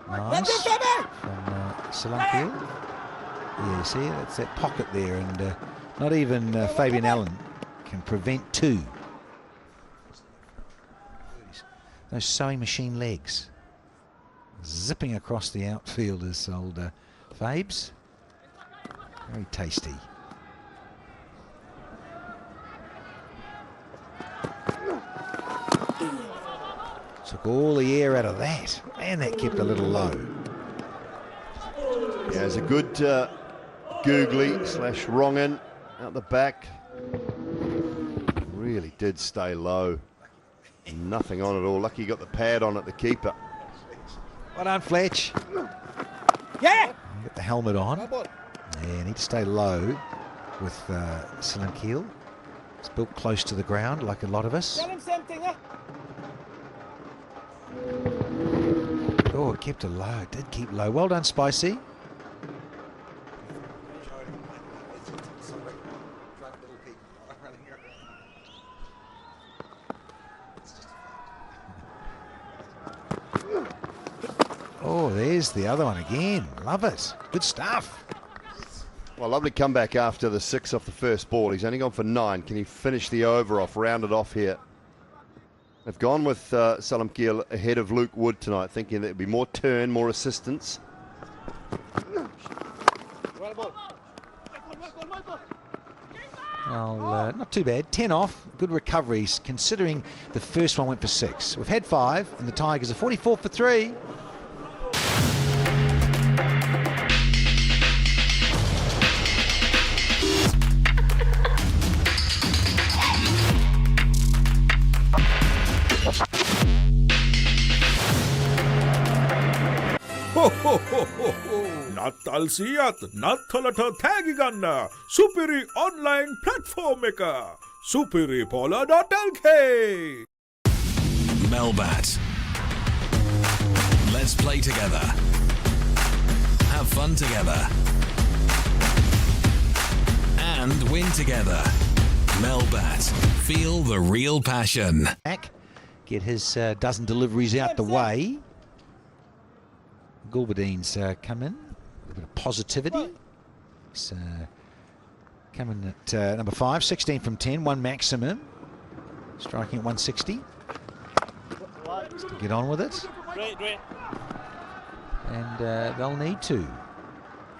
Nice from Salam Keel. Yeah, you see, that's that pocket there, and not even Fabian Allen can prevent 2. Those sewing machine legs zipping across the outfielders, old Fabes. Very tasty. Took all the air out of that. Man, that kept a little low. Yeah, it's a good googly slash wrong in out the back. Really did stay low. Nothing on at all. Lucky he got the pad on at the keeper. Well done, Fletch. Yeah! Get the helmet on. Yeah, need to stay low with Salam Keel. It's built close to the ground, like a lot of us. Tell him something, huh? Oh, it kept it low. It did keep low. Well done, Spicy. there's the other one again. Love it. Good stuff. Well, lovely comeback after the 6 off the first ball. He's only gone for 9. Can he finish the over off, round it off here? They've gone with Salam Keel ahead of Luke Wood tonight, thinking there'd be more turn, more assistance. Well, not too bad. 10 off. Good recoveries, considering the first one went for 6. We've had 5, and the Tigers are 44 for 3. නත්තල් සියත් නත්තලට තෑගි ගන්න සුපිරි online platform එක superipola.lk. Melbat. Let's play together. Have fun together. And win together. Melbat. Feel the real passion. Get his dozen deliveries out the way. Gulbadine's come in. A bit of positivity. He's coming at number 5, 16 from 10, 1 maximum. Striking at 160. Just to get on with it. And they'll need to.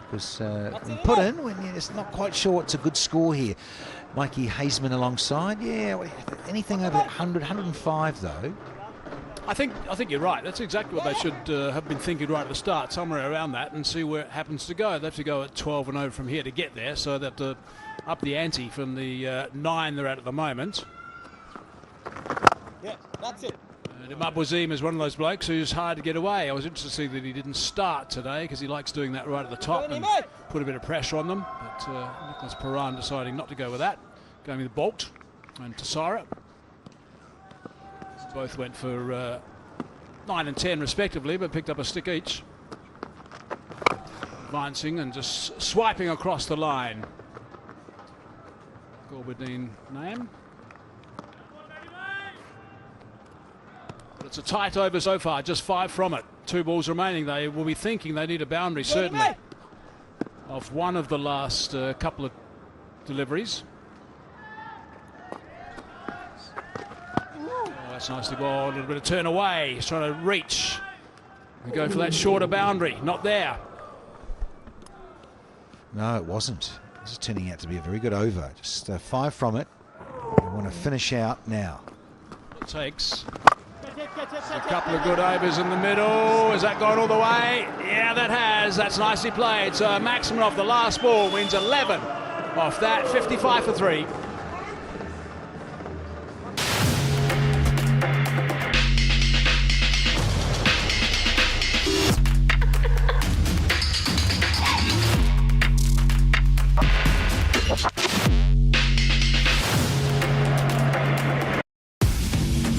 Because when put in, when it's not quite sure it's a good score here. Mikey Hazeman alongside. Yeah, anything over that 100, 105 though. I think you're right. That's exactly what they should have been thinking right at the start, somewhere around that, and see where it happens to go. They have to go at 12 and over from here to get there, so they have to up the ante from the 9 they're at the moment. Yeah, that's it. Imad Wazim is one of those blokes who's hard to get away. I was interested to see that he didn't start today because he likes doing that right at the top and put a bit of pressure on them. But Nicholas Paran deciding not to go with that, going with Bolt and Tassara. Both went for 9 and 10 respectively, but picked up a stick each. Advancing and just swiping across the line. Gulbadine name. But it's a tight over so far, just 5 from it. 2 balls remaining. They will be thinking they need a boundary, certainly, of one of the last couple of deliveries. That's nicely bowled, a little bit of turn away. He's trying to reach and go for that shorter boundary. Not there. No, it wasn't. This is turning out to be a very good over. Just 5 from it. We want to finish out now. It takes a couple of good overs in the middle. Has that gone all the way? Yeah, that has. That's nicely played. So Maximum off the last ball wins 11 off that. 55 for 3.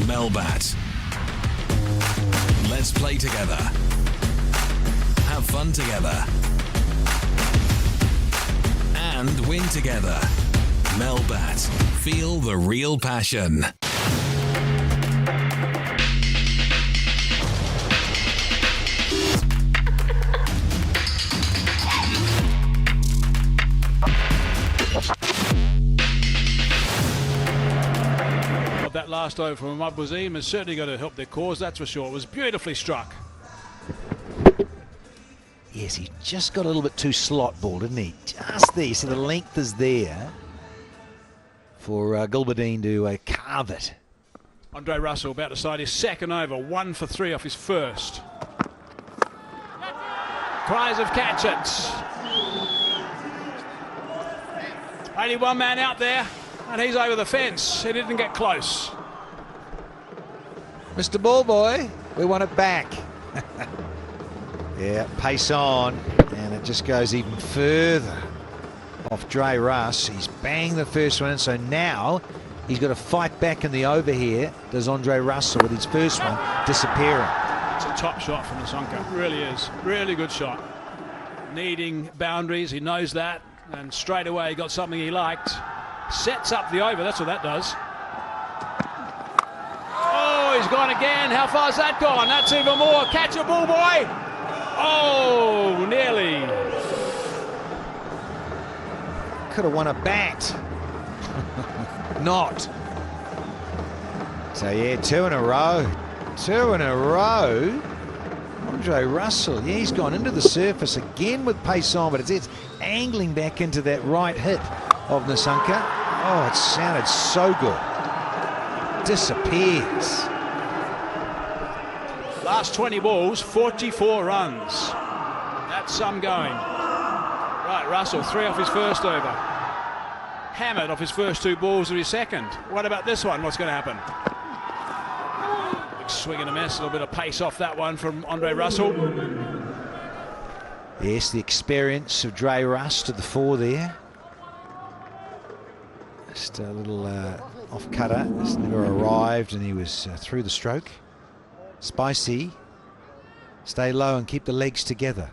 Melbat. Let's play together. Have fun together. And win together. Melbat. Feel the real passion. That last over from Imad Wazim is certainly going to help their cause, that's for sure. It was beautifully struck. Yes, he just got a little bit too slot ball, didn't he? Just there, so the length is there for Gulbadine to carve it. Andre Russell about to side his second over, 1 for 3 off his first. Cries of catch it. Only one man out there, and he's over the fence. He didn't get close. Mr. Ballboy, we want it back. Yeah, pace on, and it just goes even further off Dre Russ. He's banged the first one in, so now he's got to fight back in the over here. Does Andre Russell with his first one disappearing? It's a top shot from Nasonka, it really is. Really good shot. Needing boundaries, he knows that, and straight away he got something he liked. Sets up the over, that's what that does. Oh, he's gone again. How far's that gone? That's even more. Catch a ball, boy. Oh, nearly. Could have won a bat. Not. So yeah, 2 in a row. 2 in a row. Andre Russell, yeah, he's gone into the surface again with pace on, but it's angling back into that right hit of Nasanka. Oh, it sounded so good. Disappears. Last 20 balls, 44 runs. That's some going. Right, Russell, 3 off his first over. Hammered off his first 2 balls of his second. What about this one? What's going to happen? Big swing and a miss. A little bit of pace off that one from Andre Russell. Yes, the experience of Dre Russ to the fore there. Just a little off cutter. Just never arrived, and he was through the stroke. Spicy. Stay low and keep the legs together.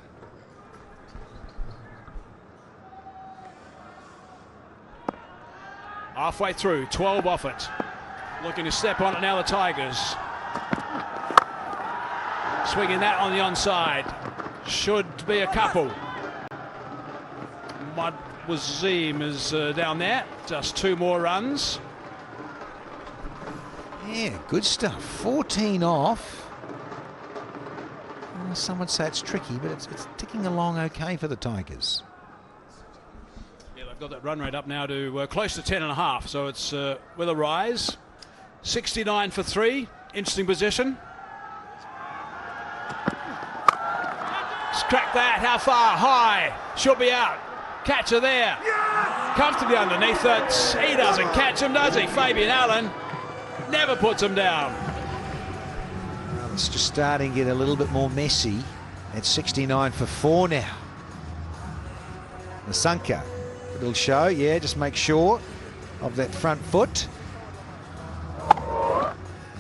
Halfway through, 12 off it. Looking to step on it now, the Tigers. Swinging that on the onside. Should be a couple. Mud Wazim is down there. Just 2 more runs. Yeah, good stuff. 14 off. Well, some would say it's tricky, but it's ticking along okay for the Tigers. Yeah, they've got that run rate up now to close to 10.5, so it's with a rise. 69 for 3. Interesting position. Crack that. How far? High. Should be out. Catcher there. Comfortably underneath it. He doesn't catch him, does he? Fabian Allen never puts him down. Well, it's just starting to get a little bit more messy. It's 69 for 4 now. Nasanka, a little show, yeah, just make sure of that front foot.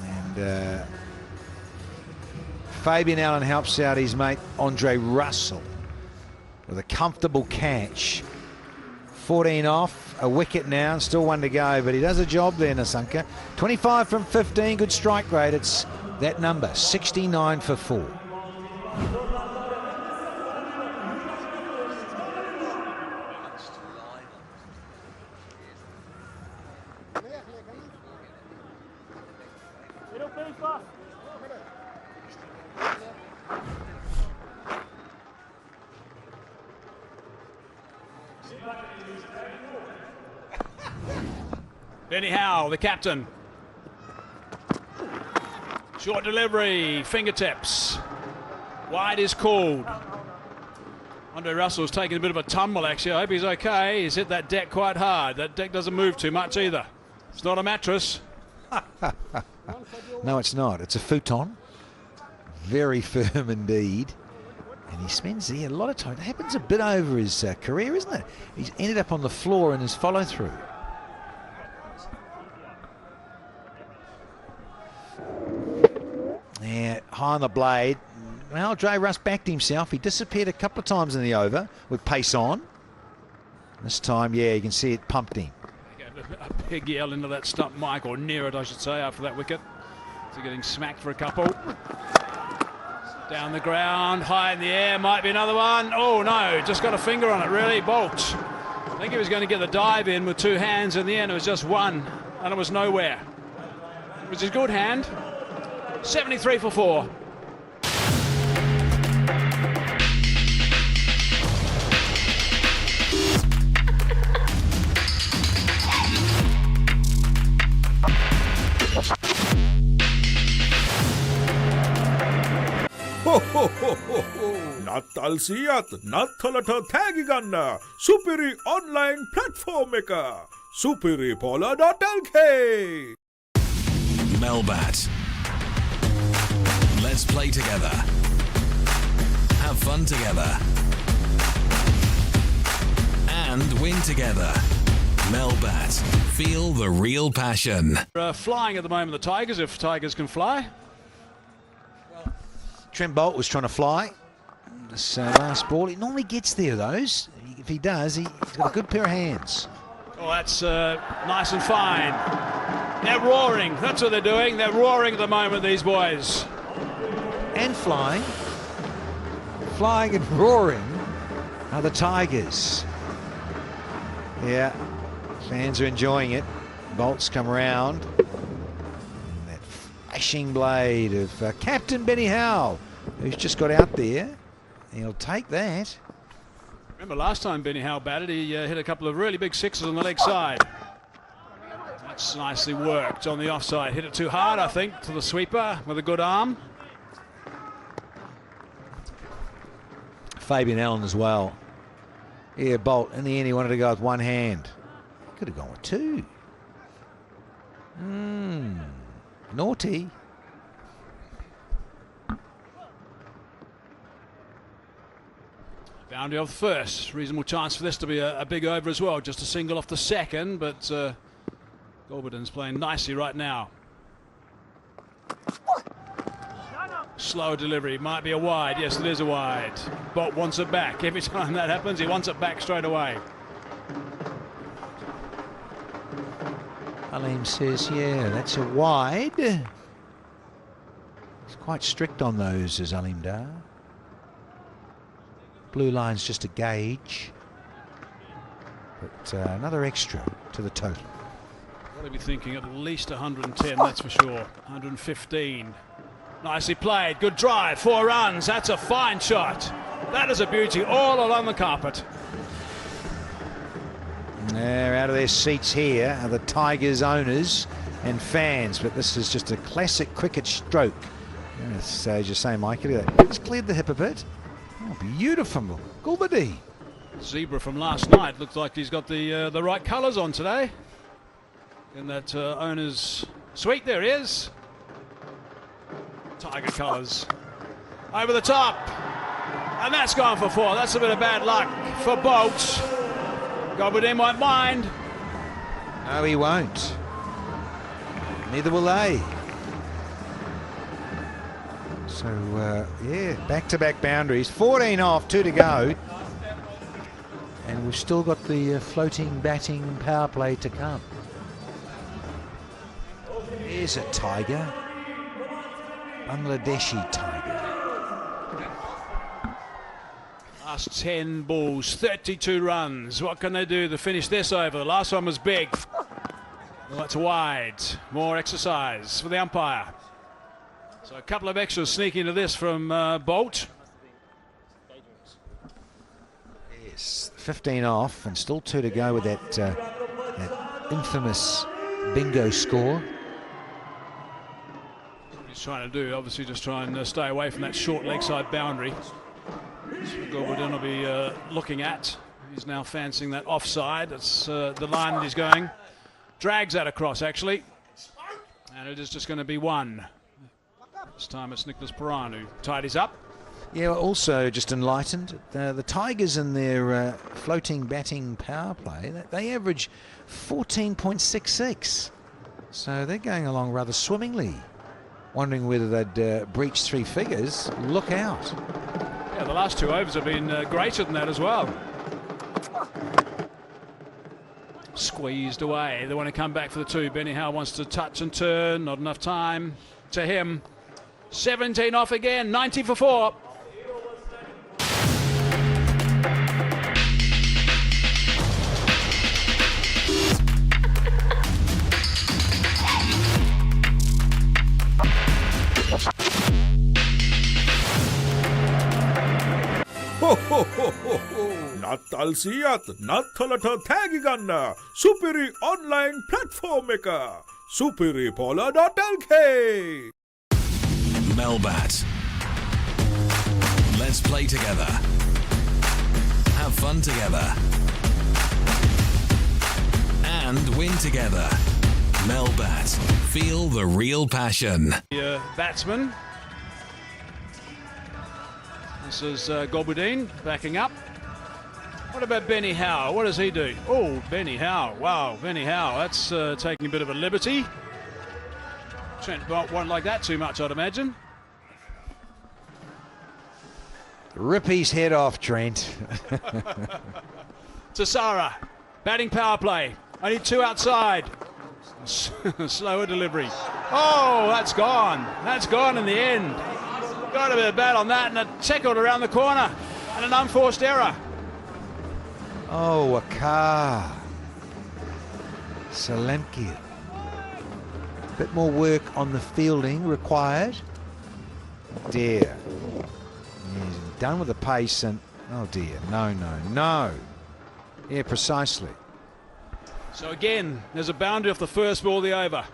And Fabian Allen helps out his mate Andre Russell with a comfortable catch. 14 off, a wicket now, and still 1 to go, but he does a job there, Nasanka. 25 from 15, good strike rate. It's that number, 69 for 4. Benny Howell, the captain. Short delivery, fingertips. Wide is called. Andre Russell's taking a bit of a tumble, actually. I hope he's okay. He's hit that deck quite hard. That deck doesn't move too much either. It's not a mattress. No, it's not. It's a futon. Very firm indeed. And he spends a lot of time. It happens a bit over his career, isn't it? He's ended up on the floor in his follow-through. Yeah, high on the blade. Well, Dre Russ backed himself. He disappeared a couple of times in the over with pace on. This time, yeah, you can see it pumped him. A big yell into that stump, Mike, or near it, I should say, after that wicket. So getting smacked for a couple. Down the ground, high in the air, might be another one. Oh no, just got a finger on it, really. Bolt. I think he was going to get the dive in with 2 hands. In the end, it was just 1, and it was nowhere. It was his good hand. 73 for 4. නත්තල් සියත් නත්තලට තෑගි ගන්න සුපිරි online platform එක superipola.lk. Melbat. Let's play together. Have fun together. And win together. Melbat. Feel the real passion. Flying at the moment, the Tigers, if Tigers can fly. Trent Bolt was trying to fly. This last ball, he normally gets there, those. If he does, he's got a good pair of hands. Oh, that's nice and fine. They're roaring. That's what they're doing. They're roaring at the moment, these boys. And flying. flying and roaring are the Tigers. Yeah, fans are enjoying it. Bolts come around. And that flashing blade of Captain Benny Howe, who's just got out there. He'll take that. Remember last time Benny Howe batted, he hit a couple of really big sixes on the leg side. That's nicely worked on the offside. Hit it too hard, I think, to the sweeper with a good arm. Fabian Allen as well. Yeah, Bolt. In the end, he wanted to go with one hand. Could have gone with two. Naughty. Boundary off the first. Reasonable chance for this to be a big over as well. Just a single off the second, but Golberdin's playing nicely right now. Slow delivery, might be a wide. Yes, it is a wide. Bolt wants it back. Every time that happens, he wants it back straight away. Aleem says, yeah, that's a wide. He's quite strict on those, as Aleem Dar. Blue line's just a gauge. But another extra to the total. Got to be thinking at least 110, that's for sure. 115. Nicely played, good drive, 4 runs, that's a fine shot. That is a beauty all along the carpet. They're out of their seats here are the Tigers owners and fans, but this is just a classic cricket stroke. As you're saying, Mikey, it's cleared the hip a bit. Oh, beautiful. Golberdin. Zebra from last night, looks like he's got the right colours on today. In that owner's suite, there he is. Tiger colours. Over the top. And that's gone for 4. That's a bit of bad luck for Bolt. Golberdin won't mind. No, he won't. Neither will they. So, yeah, back-to-back boundaries. 14 off, 2 to go. And we've still got the floating batting power play to come. There's a Tiger. Bangladeshi Tiger. Last 10 balls, 32 runs. What can they do to finish this over? The last one was big. Well, that's wide. More exercise for the umpire. So a couple of extras sneaking into this from Bolt. Yes, 15 off and still 2 to go with that infamous bingo score. He's trying to do, obviously, just try and stay away from that short leg side boundary. That's what Golberdin will be looking at. He's now fancying that offside. That's the line that he's going. Drags that across, actually. And it is just going to be 1. This time it's Nicholas Paran who tidies up. Yeah, also just enlightened. The Tigers in their floating batting power play, they average 14.66. So they're going along rather swimmingly. Wondering whether they'd breach 3 figures. Look out. Yeah, the last 2 overs have been greater than that as well. Squeezed away. They want to come back for the 2. Benny Howe wants to touch and turn. Not enough time to him. 17 off again. 90 for 4. නත්තල් සියත් නත්තලට තෑගි ගන්න සුපිරි online platform එක superipola.lk. Melbat. Let's play together. Have fun together. And win together. Melbat. Feel the real passion. Batsman. This is Golberdin backing up. What about Benny Howe? What does he do? Oh, Benny Howe. Wow, Benny Howe. That's taking a bit of a liberty. Trent won't like that too much, I'd imagine. Rip his head off, Trent. Tassara, batting power play. Only 2 outside. Slower delivery. Oh, that's gone. That's gone in the end. Got a bit of bat on that and it tackled around the corner and an unforced error. Oh, a car. Solanki. Bit more work on the fielding required. Dear. He's done with the pace and, oh dear, no. Yeah, precisely. So again, there's a boundary off the first ball of the over.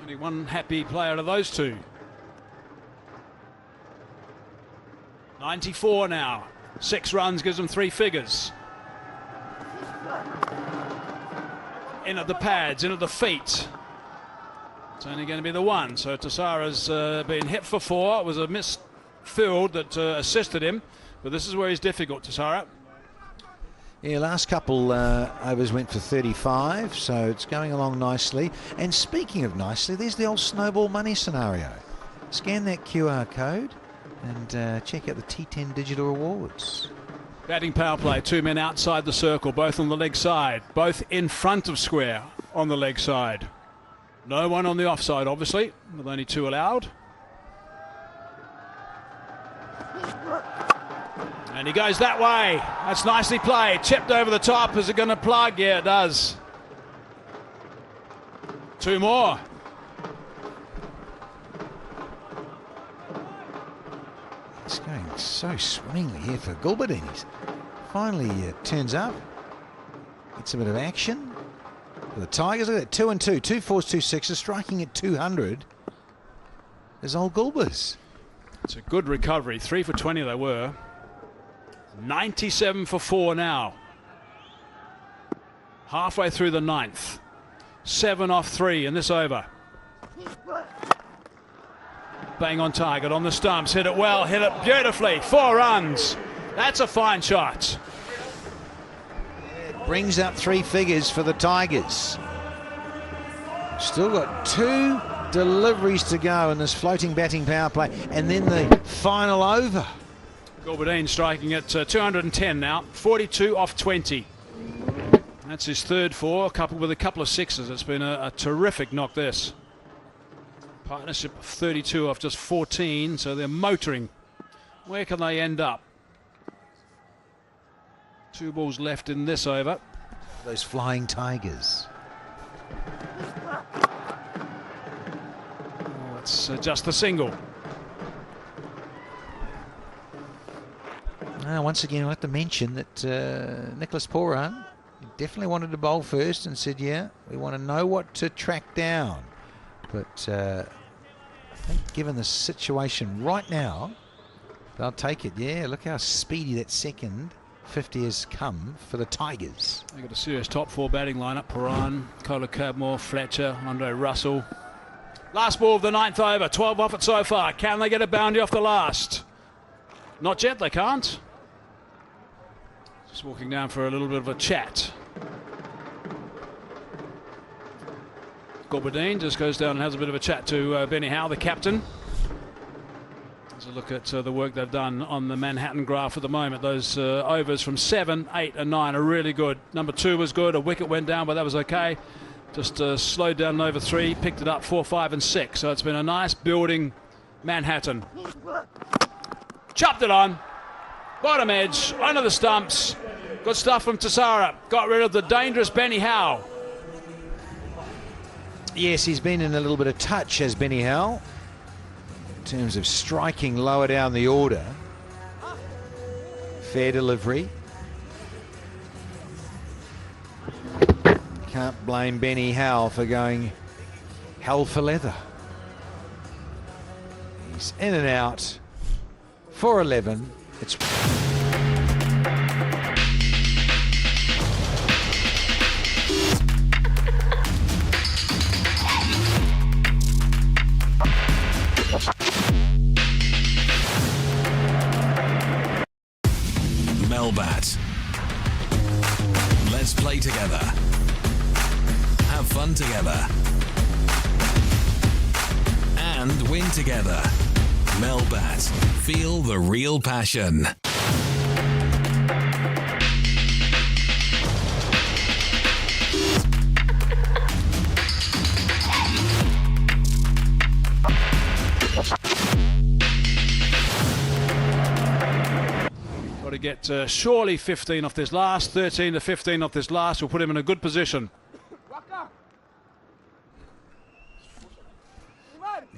Only one happy player out of those two. 94 now. 6 runs gives them 3 figures. In at the pads, in at the feet. It's only going to be the one. So Tassara's been hit for 4. It was a missed field that assisted him. But this is where he's difficult, Tassara. Yeah, last couple overs went for 35, so it's going along nicely. And speaking of nicely, there's the old snowball money scenario. Scan that QR code and check out the T10 Digital Rewards. Batting power play, 2 men outside the circle, both on the leg side, both in front of square on the leg side. No one on the offside, obviously, with only 2 allowed. And he goes that way. That's nicely played. Chipped over the top. Is it going to plug? Yeah, it does. 2 more. It's going so swimmingly here for Gulbadeen. He's finally turns up. Gets a bit of action. For the Tigers, look at that, 2 and 2. 2 4s, 2 6s, striking at 200. There's old Gulbas. It's a good recovery. 3 for 20 they were. 97 for 4 now. Halfway through the 9th. 7 off 3 in this over. Bang on target on the stumps. Hit it well, hit it beautifully. 4 runs. That's a fine shot. It brings up 3 figures for the Tigers. Still got 2 deliveries to go in this floating batting power play. And then the final over. Gulbadeen striking at 210 now, 42 off 20. That's his 3rd 4, coupled with a couple of 6s. It's been a terrific knock, this. Partnership of 32 off just 14, so they're motoring. Where can they end up? 2 balls left in this over. Those flying Tigers. Oh, it's just the single. Once again, I'd like to mention that Nicholas Poran definitely wanted to bowl first and said, yeah, we want to know what to track down. But I think given the situation right now, they'll take it. Yeah, look how speedy that second 50 has come for the Tigers. They've got a serious top 4 batting lineup. Poran, Kola Cadmore, Fletcher, Andre Russell. Last ball of the 9th over, 12 off it so far. Can they get a boundary off the last? Not yet, they can't. Just walking down for a little bit of a chat. Gulbadeen just goes down and has a bit of a chat to Benny Howe, the captain. There's a look at the work they've done on the Manhattan graph at the moment. Those overs from 7, 8 and 9 are really good. Number 2 was good. A wicket went down, but that was okay. Just slowed down over 3, picked it up 4, 5 and 6. So it's been a nice building Manhattan. Chopped it on. Bottom edge, under the stumps. Good stuff from Tassara. Got rid of the dangerous Benny Howe. Yes, he's been in a little bit of touch, has Benny Howe, in terms of striking lower down the order. Fair delivery. Can't blame Benny Howe for going hell for leather. He's in and out for 11. It's Melbat. Let's play together. Have fun together. And win together. Melbat. Feel the real passion. Got to get surely 15 off this last, 13 to 15 off this last will put him in a good position.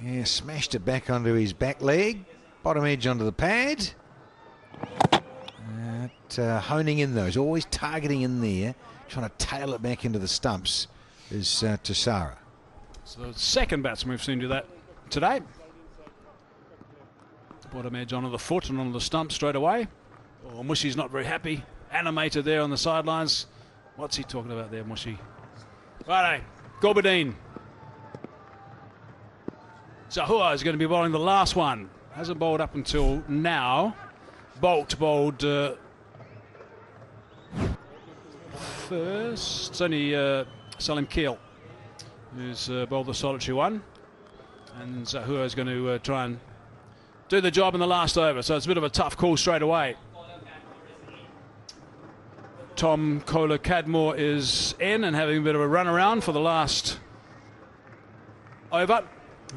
Yeah, smashed it back onto his back leg. Bottom edge onto the pad. Honing in though. He's always targeting in there. Trying to tail it back into the stumps is Tassara. So the second batsman we've seen do that today. Bottom edge onto the foot and onto the stump straight away. Oh, Mushi's not very happy. Animated there on the sidelines. What's he talking about there, Mushi? Righto, Gorbadine. Zahua is going to be bowling the last one. Hasn't bowled up until now. Bolt bowled first. It's only Salim Keel who's bowled the solitary one. And Zahua is going to try and do the job in the last over. So it's a bit of a tough call straight away. Tom Kohler-Cadmore is in and having a bit of a run around for the last over,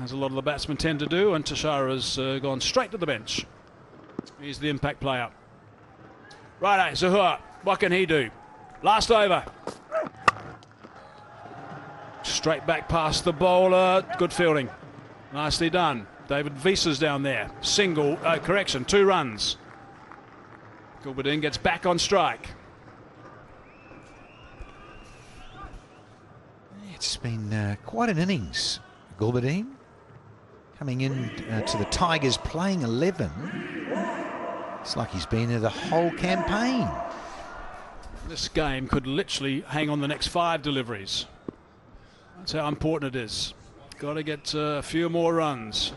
as a lot of the batsmen tend to do, and Tassara has gone straight to the bench. He's the impact player. Righto, Zahua, what can he do? Last over. Straight back past the bowler. Good fielding. Nicely done. David Wieser's down there. Single, correction, 2 runs. Gulbadine gets back on strike. It's been quite an innings, Gulbadine. Coming in to the Tigers playing 11. It's like he's been there the whole campaign. This game could literally hang on the next 5 deliveries. That's how important it is. Got to get a few more runs.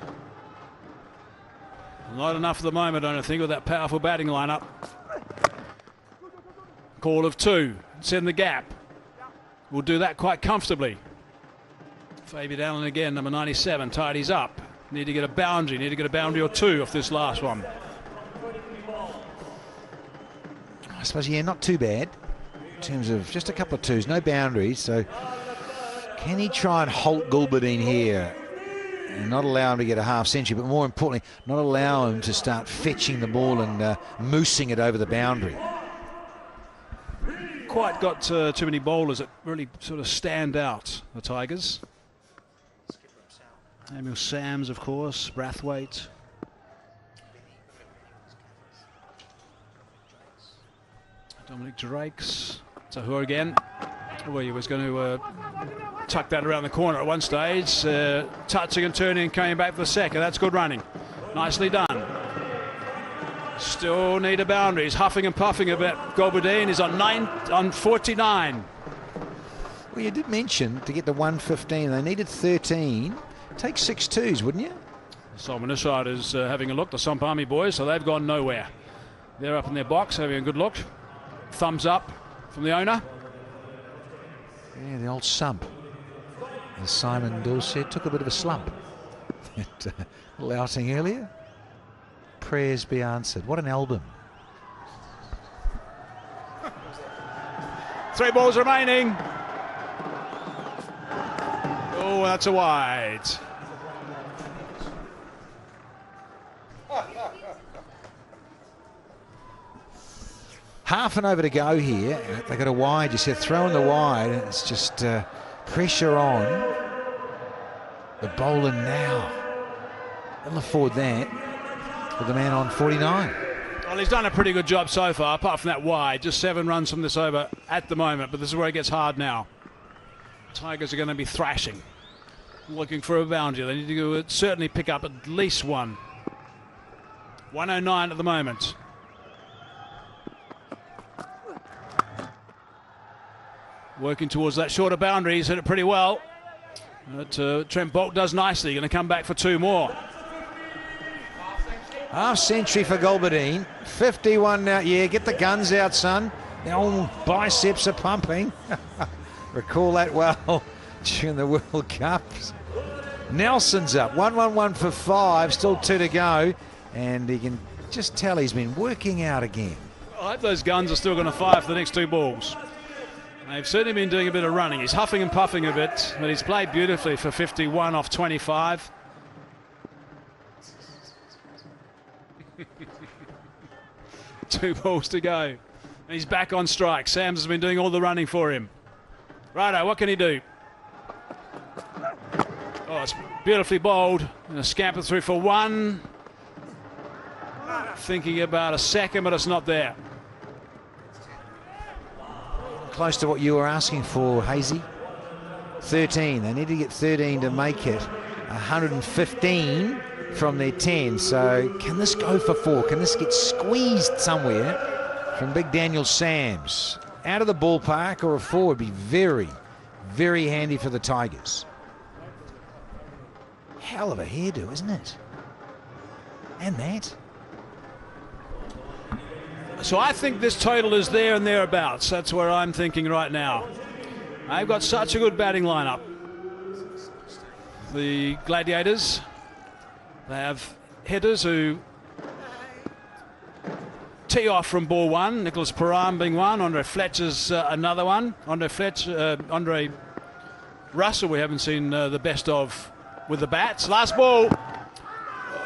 Not enough at the moment, I don't think, with that powerful batting lineup. Call of 2. It's in the gap. We'll do that quite comfortably. Fabian Allen again, number 97, tidies up. Need to get a boundary. Need to get a boundary or 2 off this last one. I suppose, yeah, not too bad in terms of just a couple of 2s, no boundaries. So can he try and halt Gulbadine here and not allow him to get a half century, but more importantly, not allow him to start fetching the ball and moosing it over the boundary? Quite got too many bowlers that really sort of stand out, the Tigers. Samuel Sams, of course, Brathwaite. Dominic Drakes. Zahua again. Well, he was going to tuck that around the corner at one stage. Touching and turning and coming back for the second. That's good running. Nicely done. Still need a boundary. He's huffing and puffing a bit. Gulbadine is on 49. Well, you did mention to get to 115, they needed 13. Take 6 2s, wouldn't you? Solomon Ishard is having a look, the Sampami boys, so they've gone nowhere. They're up in their box having a good look. Thumbs up from the owner. Yeah, the old sump. As Simon Dawes said, took a bit of a slump. That little outing earlier. Prayers be answered. What an album. 3 balls remaining. Oh, that's a wide. Half an over to go here. They got a wide. You said throwing the wide. It's just pressure on the bowler now. They'll afford that with the man on 49. Well, he's done a pretty good job so far, apart from that wide. Just 7 runs from this over at the moment, but this is where it gets hard now. Tigers are going to be thrashing, looking for a boundary. They need to certainly pick up at least 1. 109 at the moment. Working towards that shorter boundary. He's hit it pretty well. But Trent Boult does nicely. Going to come back for 2 more. Half century for Gulbadine. 51 now. Yeah, get the guns out, son. The old biceps are pumping. Recall that well during the World Cups. Nelson's up. 1-1-1 for 5. Still 2 to go. And he can just tell he's been working out again. I hope those guns are still going to fire for the next 2 balls. They've certainly been doing a bit of running. He's huffing and puffing a bit, but he's played beautifully for 51 off 25. 2 balls to go. And he's back on strike. Sams has been doing all the running for him. Righto, what can he do? Oh, it's beautifully bowled. And a scamper through for 1. Thinking about a second, but it's not there. Close to what you were asking for, Hazy. 13. They need to get 13 to make it 115 from their 10. So can this go for 4? Can this get squeezed somewhere from big Daniel Sams? Out of the ballpark or a 4 would be very, very handy for the Tigers. Hell of a hairdo, isn't it? And that. So I think this total is there and thereabouts. That's where I'm thinking right now. They've got such a good batting lineup. The Gladiators, they have hitters who tee off from ball 1. Nicholas Param being one. Andre Fletcher's another one. Andre Russell we haven't seen the best of with the bats. Last ball.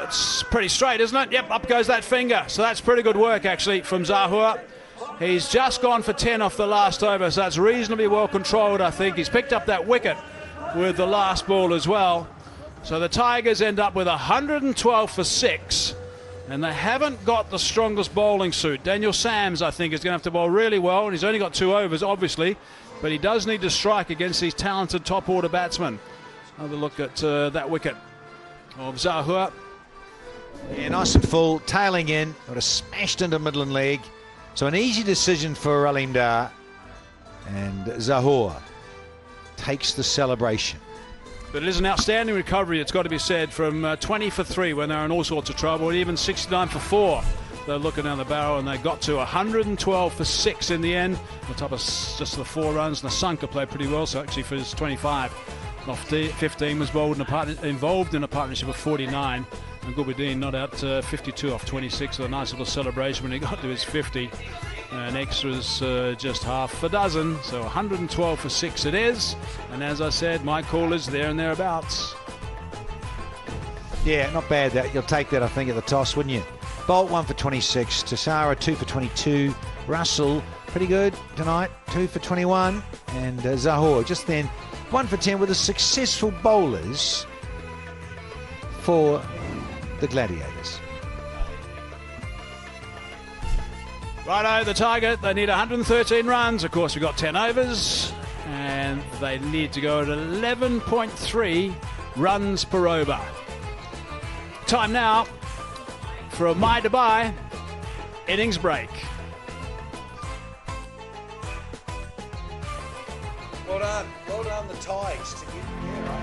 It's pretty straight, isn't it? Yep, up goes that finger. So that's pretty good work, actually, from Zahua. He's just gone for 10 off the last over, so that's reasonably well controlled, I think. He's picked up that wicket with the last ball as well. So the Tigers end up with 112 for 6, and they haven't got the strongest bowling suit. Daniel Sams, I think, is going to have to bowl really well, and he's only got 2 overs, obviously, but he does need to strike against these talented top-order batsmen. Have a look at that wicket of Zahua. Yeah, nice and full, tailing in, would have smashed into Midland leg. So an easy decision for Alim Dar, and Zahor takes the celebration. But it is an outstanding recovery, it's got to be said, from 20 for 3 when they're in all sorts of trouble, and even 69 for 4. They're looking down the barrel, and they got to 112 for 6 in the end, on top of just the 4 runs. Nasanka played pretty well, so actually for his 25 off 15 was involved in a partnership of 49. And Gulbuddin not out 52 off 26 with a nice little celebration when he got to his 50. And extras just half a dozen. So 112 for 6 it is. And as I said, my call is there and thereabouts. Yeah, not bad. That you'll take that, I think, at the toss, wouldn't you? Bolt 1 for 26. Tassara 2 for 22. Russell pretty good tonight, 2 for 21. And Zahor just then 1 for 10 with the successful bowlers for the Gladiators. Righto, the target, they need 113 runs. Of course, we've got 10 overs, and they need to go at 11.3 runs per over. Time now for a My Dubai innings break. Well done the Tigers to get right.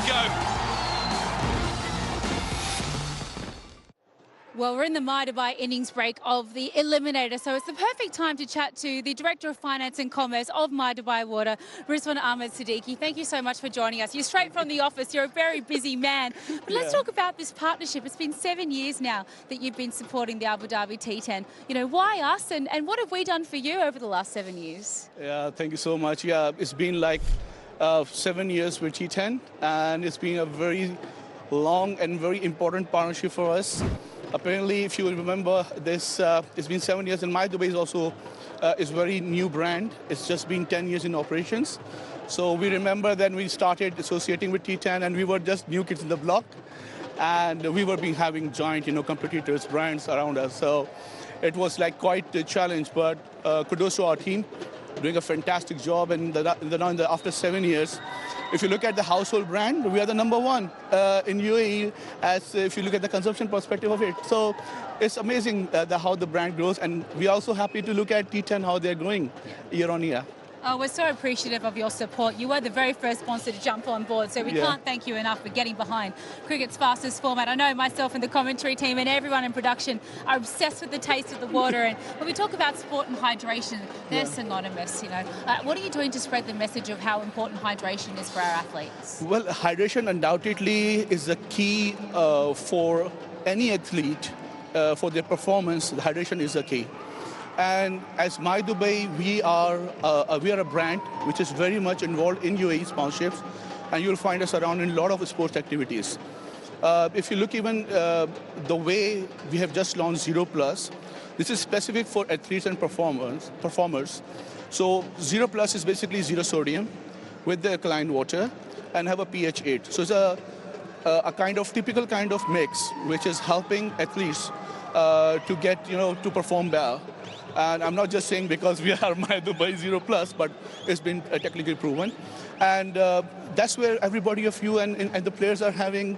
we go. Well, we're in the My Dubai innings break of the Eliminator, so it's the perfect time to chat to the Director of Finance and Commerce of My Dubai Water, Rizwan Ahmed Siddiqui. Thank you so much for joining us. You're straight from the office. You're a very busy man. But let's talk about this partnership. It's been 7 years now that you've been supporting the Abu Dhabi T10. You know, why us, and what have we done for you over the last 7 years? Yeah, thank you so much. Yeah, it's been like 7 years with T10, and it's been a very long and very important partnership for us. Apparently, if you remember, this it's been 7 years, and My Dubai is also is very new brand. It's just been 10 years in operations. So we remember then we started associating with T10, and we were just new kids in the block, and we were having giant, competitors, brands around us. So it was like quite a challenge, but kudos to our team, doing a fantastic job. And after 7 years, if you look at the household brand, we are the #1 in UAE, as if you look at the consumption perspective of it. So it's amazing how the brand grows, and we're also happy to look at T10, how they're growing year on year. Oh, we're so appreciative of your support. You were the very first sponsor to jump on board, so we can't thank you enough for getting behind cricket's fastest format. I know myself and the commentary team and everyone in production are obsessed with the taste of the water. And when we talk about sport and hydration, they're synonymous, What are you doing to spread the message of how important hydration is for our athletes? Well, hydration undoubtedly is the key for any athlete for their performance. Hydration is the key. And as My Dubai, we are a brand which is very much involved in UAE sponsorships, and you'll find us around in a lot of sports activities. If you look even the way we have just launched Zero Plus, this is specific for athletes and performers. So Zero Plus is basically zero sodium with the alkaline water and have a pH 8. So it's a kind of typical kind of mix which is helping athletes to get to perform well. And I'm not just saying because we are My Dubai Zero Plus, but it's been technically proven. And that's where everybody of you and the players are having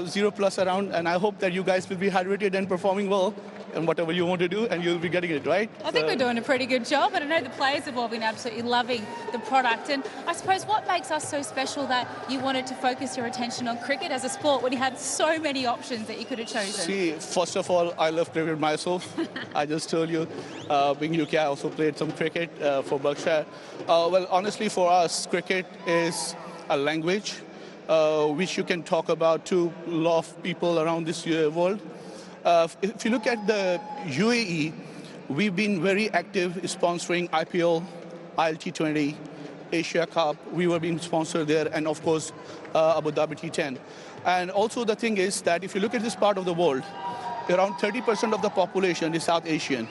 Zero Plus around. And I hope that you guys will be hydrated and performing well in whatever you want to do, and you'll be getting it, right? I think we're doing a pretty good job, and I know the players have all been absolutely loving the product. And I suppose what makes us so special that you wanted to focus your attention on cricket as a sport when you had so many options that you could have chosen? See, first of all, I love cricket myself. I just told you, being UK, I also played some cricket for Berkshire. Well, honestly, for us, cricket is a language which you can talk about to a lot of people around this world. If you look at the UAE, we've been very active sponsoring IPL, ILT20, Asia Cup. We were being sponsored there, and of course, Abu Dhabi T10. And also the thing is that if you look at this part of the world, around 30% of the population is South Asian.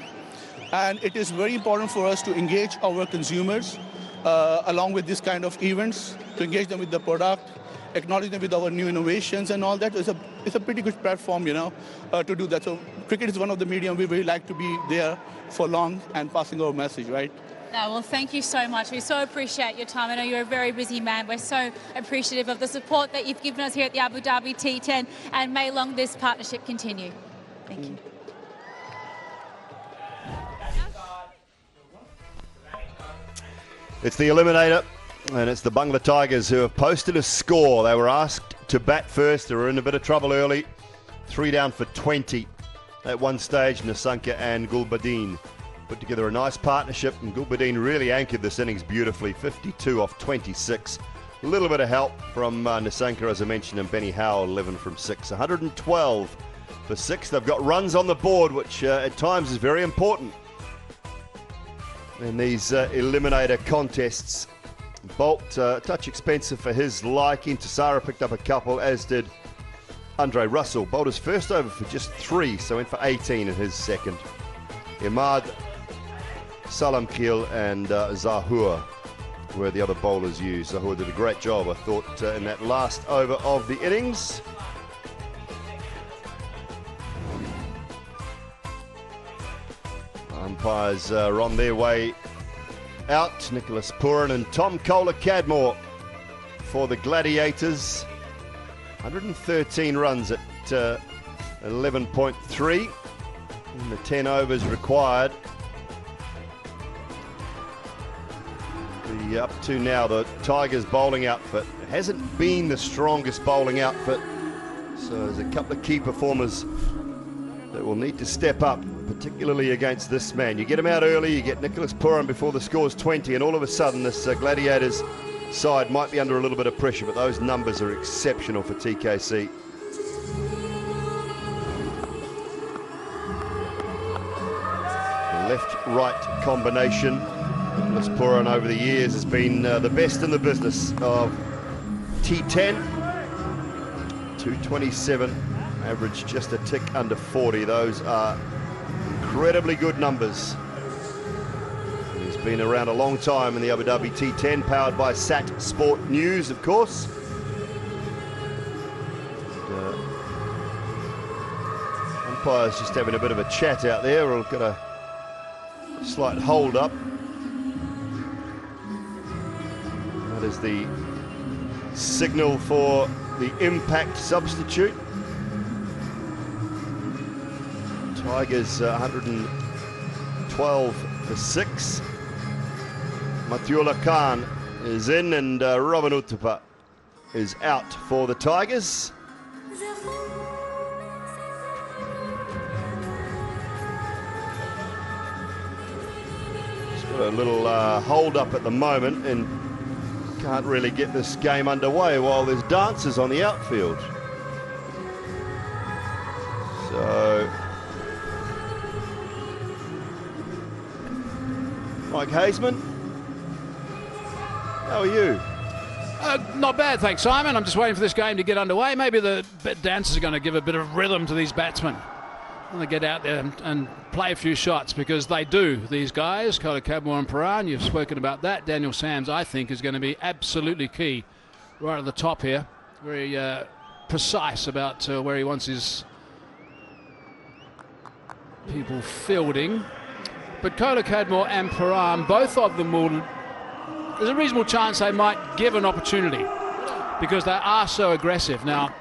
And it is very important for us to engage our consumers along with this kind of events, to engage them with the product, acknowledge them with our new innovations and all that. It's a pretty good platform, to do that. So cricket is one of the medium we really like to be there for long and passing our message, right? No, well, thank you so much. We so appreciate your time. I know you're a very busy man. We're so appreciative of the support that you've given us here at the Abu Dhabi T10, and may long this partnership continue. Thank you. It's the Eliminator, and it's the Bangla Tigers who have posted a score. They were asked to bat first. They were in a bit of trouble early. 3 down for 20. At one stage, Nasanka and Gulbadin put together a nice partnership, and Gulbadin really anchored this innings beautifully. 52 off 26. A little bit of help from Nasanka, as I mentioned, and Benny Howell, 11 from 6. 112 for 6. They've got runs on the board, which at times is very important in these Eliminator contests. Bolt, touch expensive for his liking. Tassara picked up a couple, as did Andre Russell. Bowled his first over for just 3, so went for 18 in his second. Imad, Salam Khil and Zahur were the other bowlers used. Zahur did a great job, I thought, in that last over of the innings. Umpires are on their way out. Nicholas Puran and Tom Kohler-Cadmore for the Gladiators. 113 runs at 11.3 in the 10 overs required. up to now, the Tigers bowling outfit hasn't been the strongest bowling outfit. So there's a couple of key performers that will need to step up, particularly against this man. You get him out early, you get Nicholas Puran before the score's 20, and all of a sudden this Gladiators side might be under a little bit of pressure, but those numbers are exceptional for TKC. Left-right combination. Nicholas Puran over the years has been the best in the business of T10. 227, average just a tick under 40. Those are incredibly good numbers. He's been around a long time in the Abu Dhabi T10, powered by SAT Sport News, of course. Umpire's just having a bit of a chat out there. We'll get a slight hold up. That is the signal for the impact substitute. Tigers 112 for 6. Mathiula Khan is in, and Robin Uthappa is out for the Tigers. Just got a little hold up at the moment, and can't really get this game underway while there's dancers on the outfield. So Mike Hazeman, how are you? Not bad, thanks, Simon. I'm just waiting for this game to get underway. Maybe the dancers are going to give a bit of rhythm to these batsmen. And they get out there and play a few shots, because they do, these guys. Kola Cadmore and Puran, you've spoken about that. Daniel Sams, I think, is going to be absolutely key right at the top here. Very precise about where he wants his people fielding. But Kola Cadmore and Puran, both of them will, there's a reasonable chance they might give an opportunity, because they are so aggressive. Now,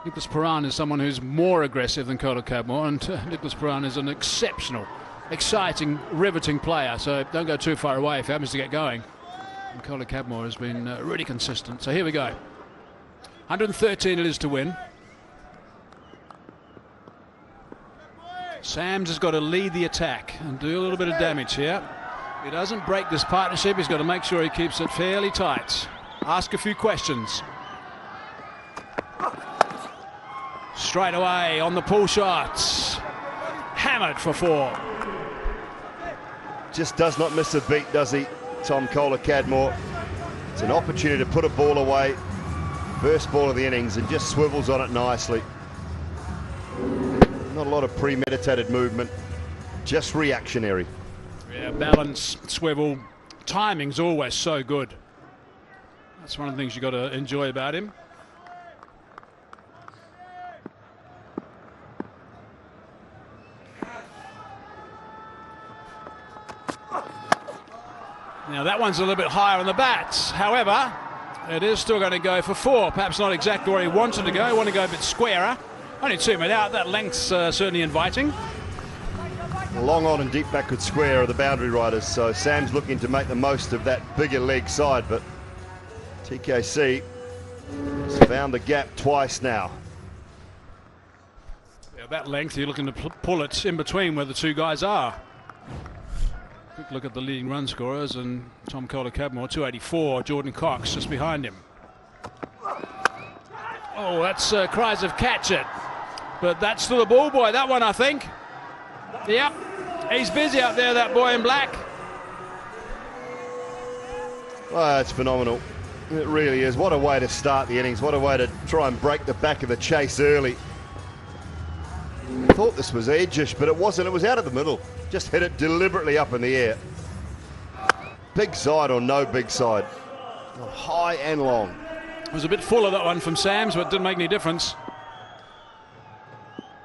Nicholas Puran is someone who's more aggressive than Kola Cadmore, and Nicholas Puran is an exceptional, exciting, riveting player, so don't go too far away if he happens to get going. And Kola Cadmore has been really consistent. So here we go. 113 it is to win. Sams has got to lead the attack and do a little bit of damage here. If he doesn't break this partnership, he's got to make sure he keeps it fairly tight. Ask a few questions. Straight away on the pull shots. Hammered for 4. Just does not miss a beat, does he, Tom Kola Cadmore? It's an opportunity to put a ball away. First ball of the innings, and just swivels on it nicely. Not a lot of premeditated movement, just reactionary. Yeah, balance, swivel, timing's always so good. That's one of the things you've got to enjoy about him. Now that one's a little bit higher on the bats. However, it is still going to go for 4. Perhaps not exactly where he wanted to go. He wanted to go a bit squarer. Only 2 men out. That length's certainly inviting. Long on and deep backward square are the boundary riders, so Sam's looking to make the most of that bigger leg side, but TKC has found the gap twice now. Yeah, that length, you're looking to pull it in between where the two guys are. Quick look at the leading run scorers, and Tom Kola Cadmore 284, Jordan Cox just behind him. Oh, that's cries of catch it, but that's still a ball boy, that one, I think. Yep, he's busy out there, that boy in black. Well, that's phenomenal. It really is. What a way to start the innings. What a way to try and break the back of the chase early. I thought this was edgish, but it wasn't. It was out of the middle. Just hit it deliberately up in the air. Big side or no big side. High and long. It was a bit fuller, that one from Sams, but it didn't make any difference.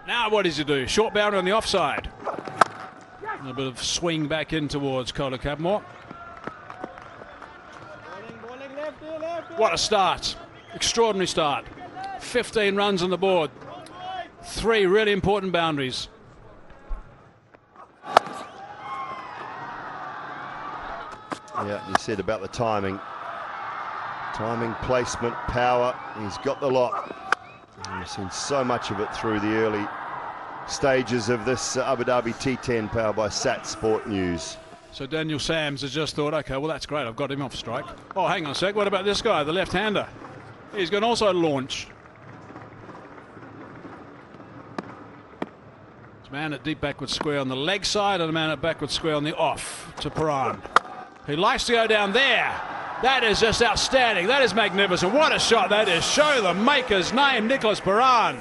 Now what does he do? Short boundary on the offside. A little bit of swing back in towards Kola Cadmore. What a start. Extraordinary start. 15 runs on the board. 3 really important Yeah, you said about the timing. Timing, placement, power. He's got the lot. And we've seen so much of it through the early stages of this Abu Dhabi T10 powered by Sat Sport News. So Daniel Sams has just thought, okay, well, that's great. I've got him off strike. Oh, hang on a sec. What about this guy, the left-hander? He's going to also launch. It's a man at deep backward square on the leg side and a man at backward square on the off to Paran. He likes to go down there. That is just outstanding. That is magnificent. What a shot that is. Show the maker's name, Nicholas Paran.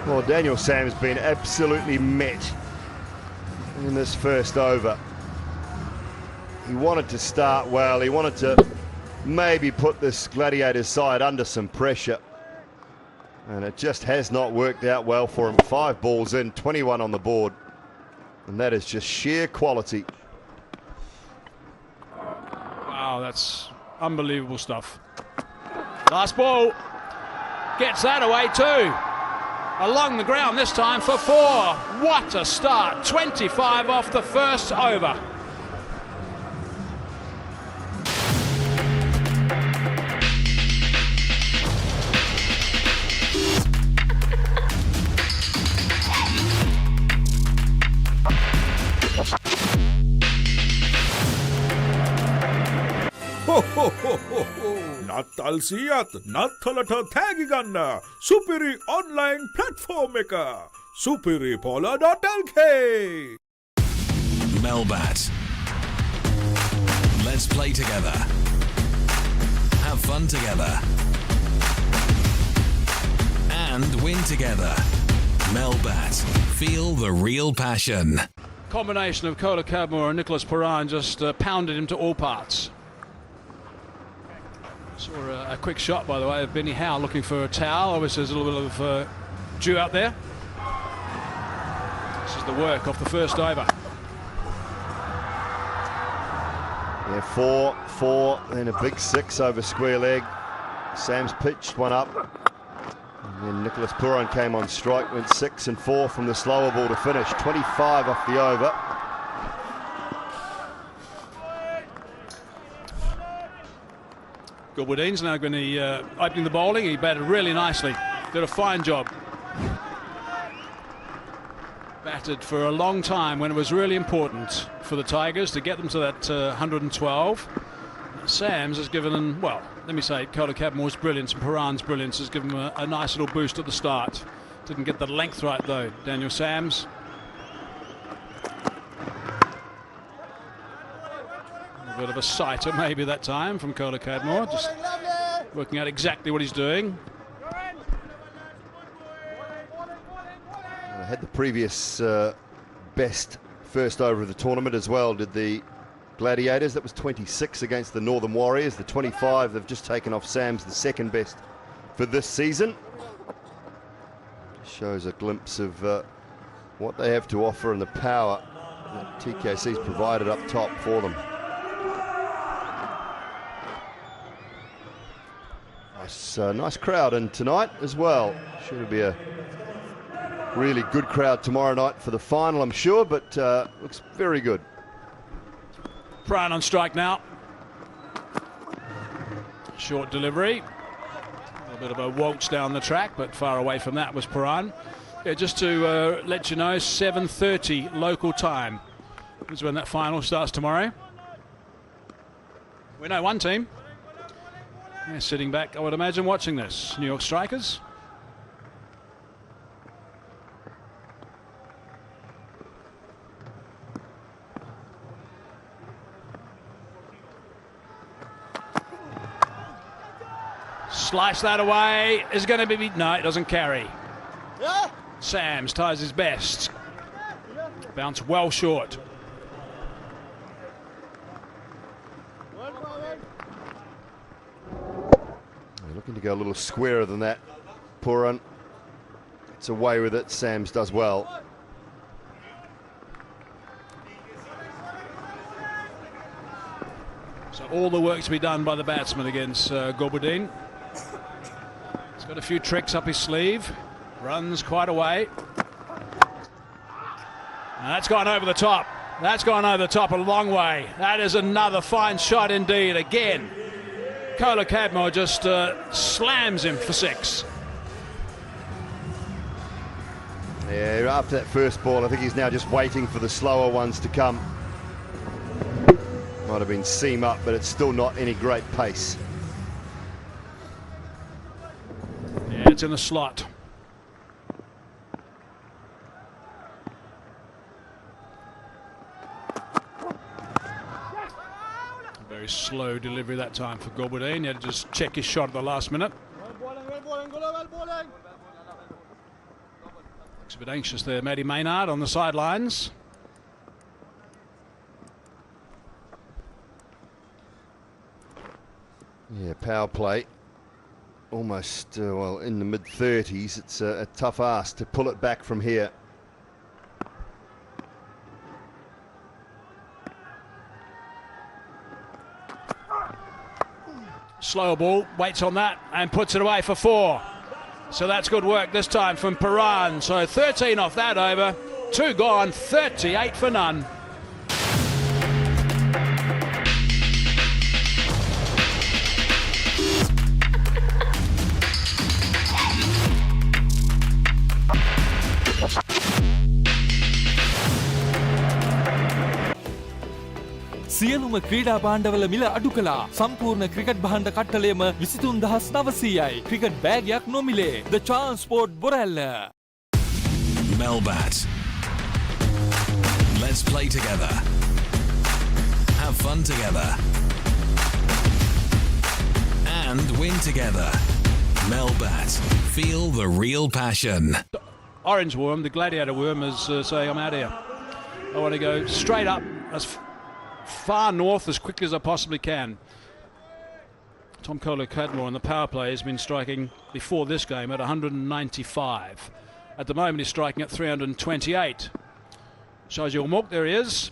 Well, Daniel Sam's been absolutely met in this first over. He wanted to start well. He wanted to maybe put this Gladiators side under some pressure. And it just has not worked out well for him. 5 balls in, 21 on the board. And that is just sheer quality. Wow, that's unbelievable stuff. Last ball. Gets that away too. Along the ground this time for 4. What a start. 25 off the first over. නත්තල් සියත් නත්තලට තෑගි ගන්න සුපිරි online platform එක superipola.lk. Melbat. Let's play together. Have fun together. And win together. Melbat. Feel the real passion. Combination of Kola Cadmore and Nicholas Paran just pounded him to all parts. Saw a quick shot, by the way, of Benny Howe looking for a towel. Obviously, there's a little bit of dew out there. This is the work off the first over. Yeah, 4, then a big 6 over square leg. Sam's pitched one up. And then Nicholas Paran came on strike, went 6 and 4 from the slower ball to finish. 25 off the over. Gulbuddin's now going to be opening the bowling. He batted really nicely. Did a fine job. Batted for a long time when it was really important for the Tigers to get them to that 112. Sams has given them, well, let me say, Kola Cadmore's brilliance and Paran's brilliance has given them a nice little boost at the start. Didn't get the length right though, Daniel Sams. A bit of a sighter maybe that time from Kola Cadmore, just working out exactly what he's doing. Had the previous best first over of the tournament as well, did the Gladiators. That was 26 against the Northern Warriors. The 25 they've just taken off Sam's, the second best for this season. Shows a glimpse of what they have to offer and the power that TKC's provided up top for them. Nice crowd in tonight as well. Should be a really good crowd tomorrow night for the final, I'm sure, but looks very good. Paran on strike now. Short delivery. A little bit of a waltz down the track, but far away from that was Paran. Yeah, just to let you know, 7:30 local time is when that final starts tomorrow. We know one team. Yeah, sitting back, I would imagine, watching this. New York Strikers. Slice that away. Is going to be... No, it doesn't carry. Sams ties his best. Bounce well short. Looking to go a little squarer than that. Paran. It's away with it. Sams does well. So all the work to be done by the batsman against Gulbuddin. He's got a few tricks up his sleeve. Runs quite away. And that's gone over the top. That's gone over the top a long way. That is another fine shot indeed. Again, Kola Cadmore just slams him for 6. Yeah, after that first ball, I think he's now just waiting for the slower ones to come. Might have been seam up, but it's still not any great pace. Yeah, it's in the slot. Very slow delivery that time for Gobudin. He had to just check his shot at the last minute. Looks a bit anxious there, Matty Maynard on the sidelines. Yeah, power play. Almost, well, in the mid-30s. It's a tough ask to pull it back from here. Slow ball, waits on that and puts it away for 4. So that's good work this time from Paran. So 13 off that over, 2 gone, 38 for none. සියලුම ක්‍රීඩා භාණ්ඩවල මිල අඩු කළා. සම්පූර්ණ cricket භාණ්ඩ කට්ටලයම 23900යි. Cricket බෑගයක් නොමිලේ. The Transport Borella. Melbat. Let's play together. Have fun together. And win together. Melbat. Feel the real passion. Orange worm, the gladiator worm, is saying, I'm out here. I want to go straight up as far north as quickly as I possibly can. Tom Kohler-Cadmore on the power play has been striking before this game at 195. At the moment he's striking at 328. Shajil Mook, there he is.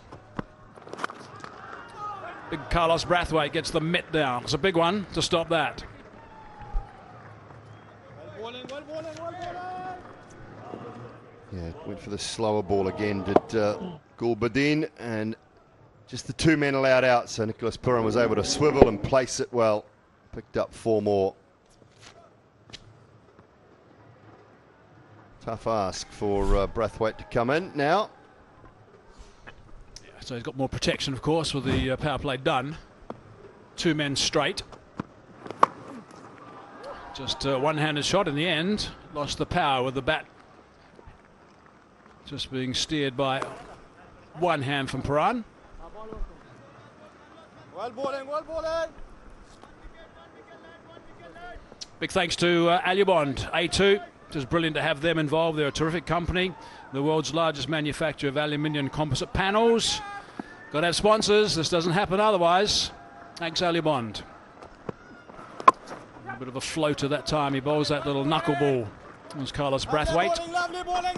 Big Carlos Brathwaite gets the mitt down. It's a big one to stop that. Yeah, went for the slower ball again, did Gulbadin, and just the 2 men allowed out, so Nicholas Puran was able to swivel and place it well. Picked up 4 more. Tough ask for Brathwaite to come in now. Yeah, so he's got more protection, of course, with the power play done. 2 men straight. Just one-handed shot in the end. Lost the power with the bat. Just being steered by one hand from Paran. Well bowling. Big thanks to Alubond, A2. Just brilliant to have them involved. They're a terrific company. The world's largest manufacturer of aluminium composite panels. Got to have sponsors. This doesn't happen otherwise. Thanks, Alubond. A bit of a floater that time. He bowls that little knuckleball. That was Carlos Brathwaite. Lovely bowling.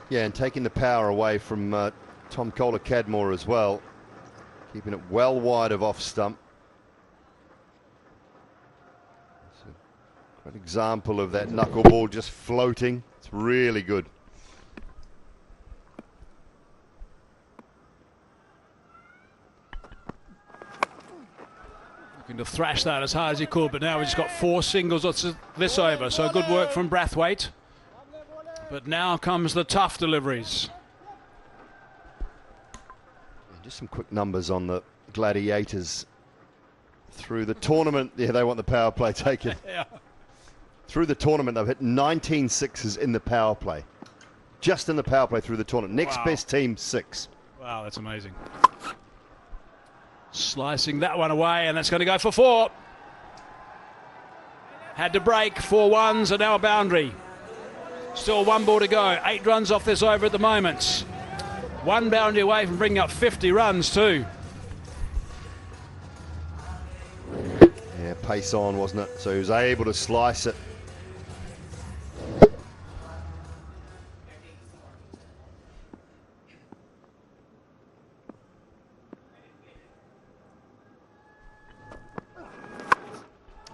Yeah, and taking the power away from Tom Kohler-Cadmore as well. Keeping it well wide of off stump. It's a great example of that knuckleball just floating. It's really good. Looking to thrash that as hard as he could, but now he's got 4 singles this over. So good work from Brathwaite. But now comes the tough deliveries. Just some quick numbers on the Gladiators through the tournament. Yeah, they want the power play taken. Yeah. Through the tournament, they've hit 19 sixes in the power play. Just in the power play through the tournament. Next best team, 6. Wow, that's amazing. Slicing that one away, and that's going to go for 4. Had to break 4 ones and now a boundary. Still 1 ball to go. 8 runs off this over at the moment. 1 boundary away from bringing up 50 runs too. Yeah, pace on, wasn't it? So he was able to slice it.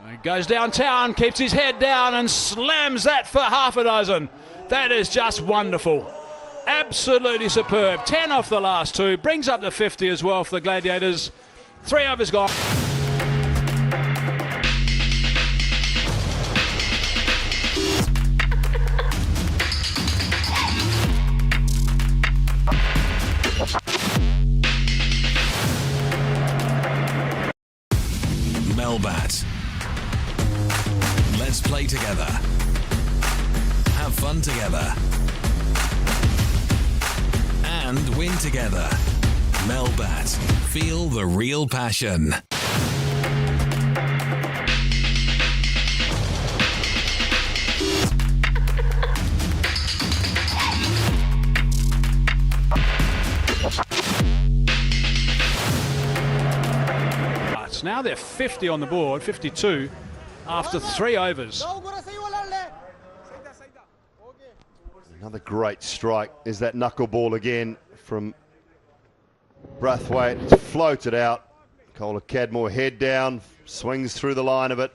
He goes downtown, keeps his head down and slams that for half a dozen. That is just wonderful. Absolutely superb. 10 off the last 2. Brings up to 50 as well for the Gladiators. 3 overs gone. Melbat. Let's play together. Have fun together. And win together. Melbat. Feel the real passion. Now they're 50 on the board, 52 after 3 overs. Another great strike. Is that knuckleball again from Brathwaite. It's floated out. Kohler Cadmore head down, swings through the line of it.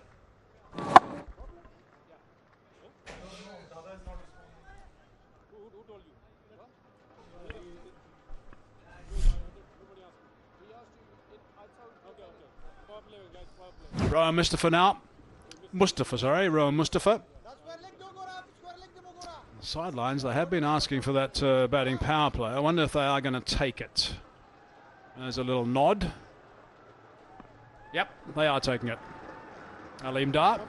Rowan Mustafa now. Rowan Mustafa. Sidelines, they have been asking for that batting power play. I wonder if they are going to take it. There's a little nod. Yep, they are taking it. Aleem Dar.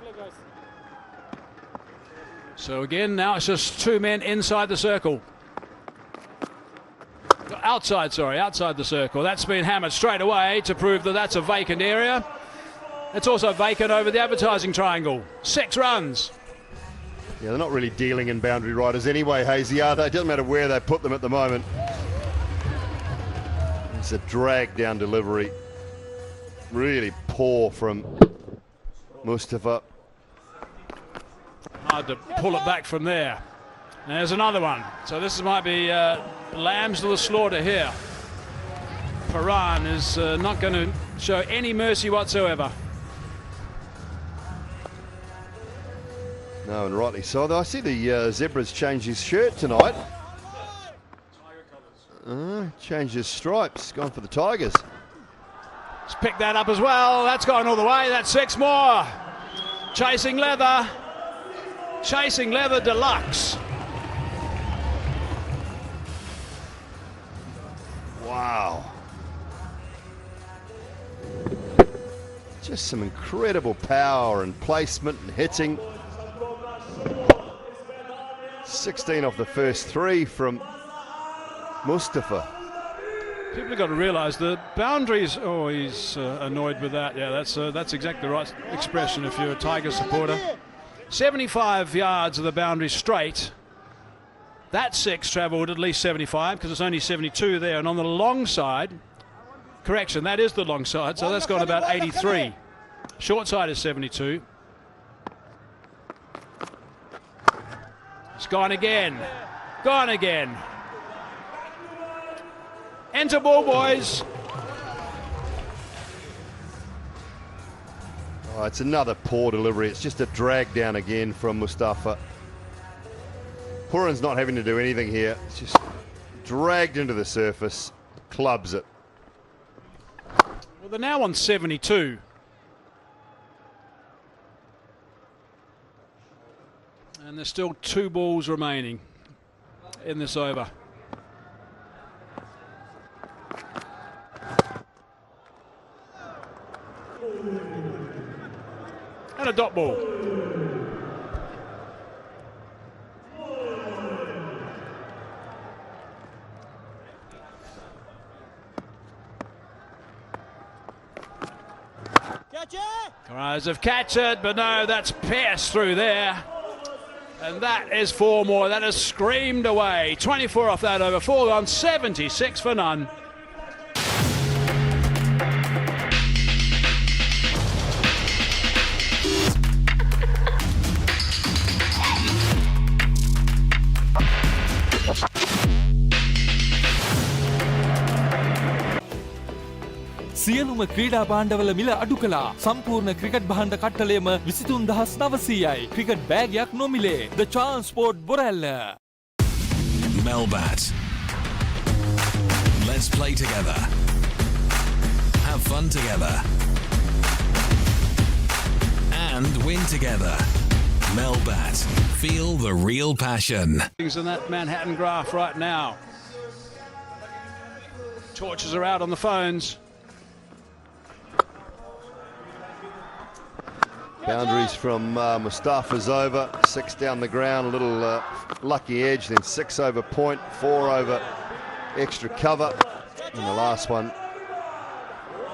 So again, now it's just 2 men inside the circle. Outside the circle. That's been hammered straight away to prove that that's a vacant area. It's also vacant over the advertising triangle. 6 runs. Yeah, they're not really dealing in boundary riders anyway, Hazy, are they? It doesn't matter where they put them at the moment. It's a drag down delivery. Really poor from Mustafa. Hard to pull it back from there. There's another one. So this might be lambs to the slaughter here. Paran is not going to show any mercy whatsoever. No, and rightly so. Though I see the Zebras change his shirt tonight. Changed his stripes. Gone for the Tigers. Let's pick that up as well. That's gone all the way. That's 6 more. Chasing leather. Chasing leather deluxe. Wow. Just some incredible power and placement and hitting. 16 off the first 3 from Mustafa. People have got to realise the boundaries. Oh, he's annoyed with that. Yeah, that's exactly the right expression if you're a Tiger supporter. 75 yards of the boundary straight. That 6 travelled at least 75 because it's only 72 there. And on the long side, correction, that is the long side, so that's gone about 83. Short side is 72. It's gone again. Gone again. Enter ball, boys. Oh, it's another poor delivery. It's just a drag down again from Mustafa. Puran's not having to do anything here. It's just dragged into the surface, clubs it. Well, they're now on 72. And there's still 2 balls remaining in this over. And a dot ball. Tries of catch it, but no, that's pierced through there. And that is 4 more. That is screamed away. 24 off that over. 4 gone, 76 for none. සියලුම ක්‍රීඩා භාණ්ඩවල මිල අඩු කළා. සම්පූර්ණ cricket භාණ්ඩ කට්ටලයම 23900යි. Cricket බෑගයක් නොමිලේ. The Transport Borella. Melbat. Let's play together. Have fun together. And win together. Melbat. Feel the real passion. Things in that Manhattan graph right now. Torches are out on the phones. Boundaries from Mustafa's over, 6 down the ground, a little lucky edge, then 6 over point, 4 over extra cover, and the last one,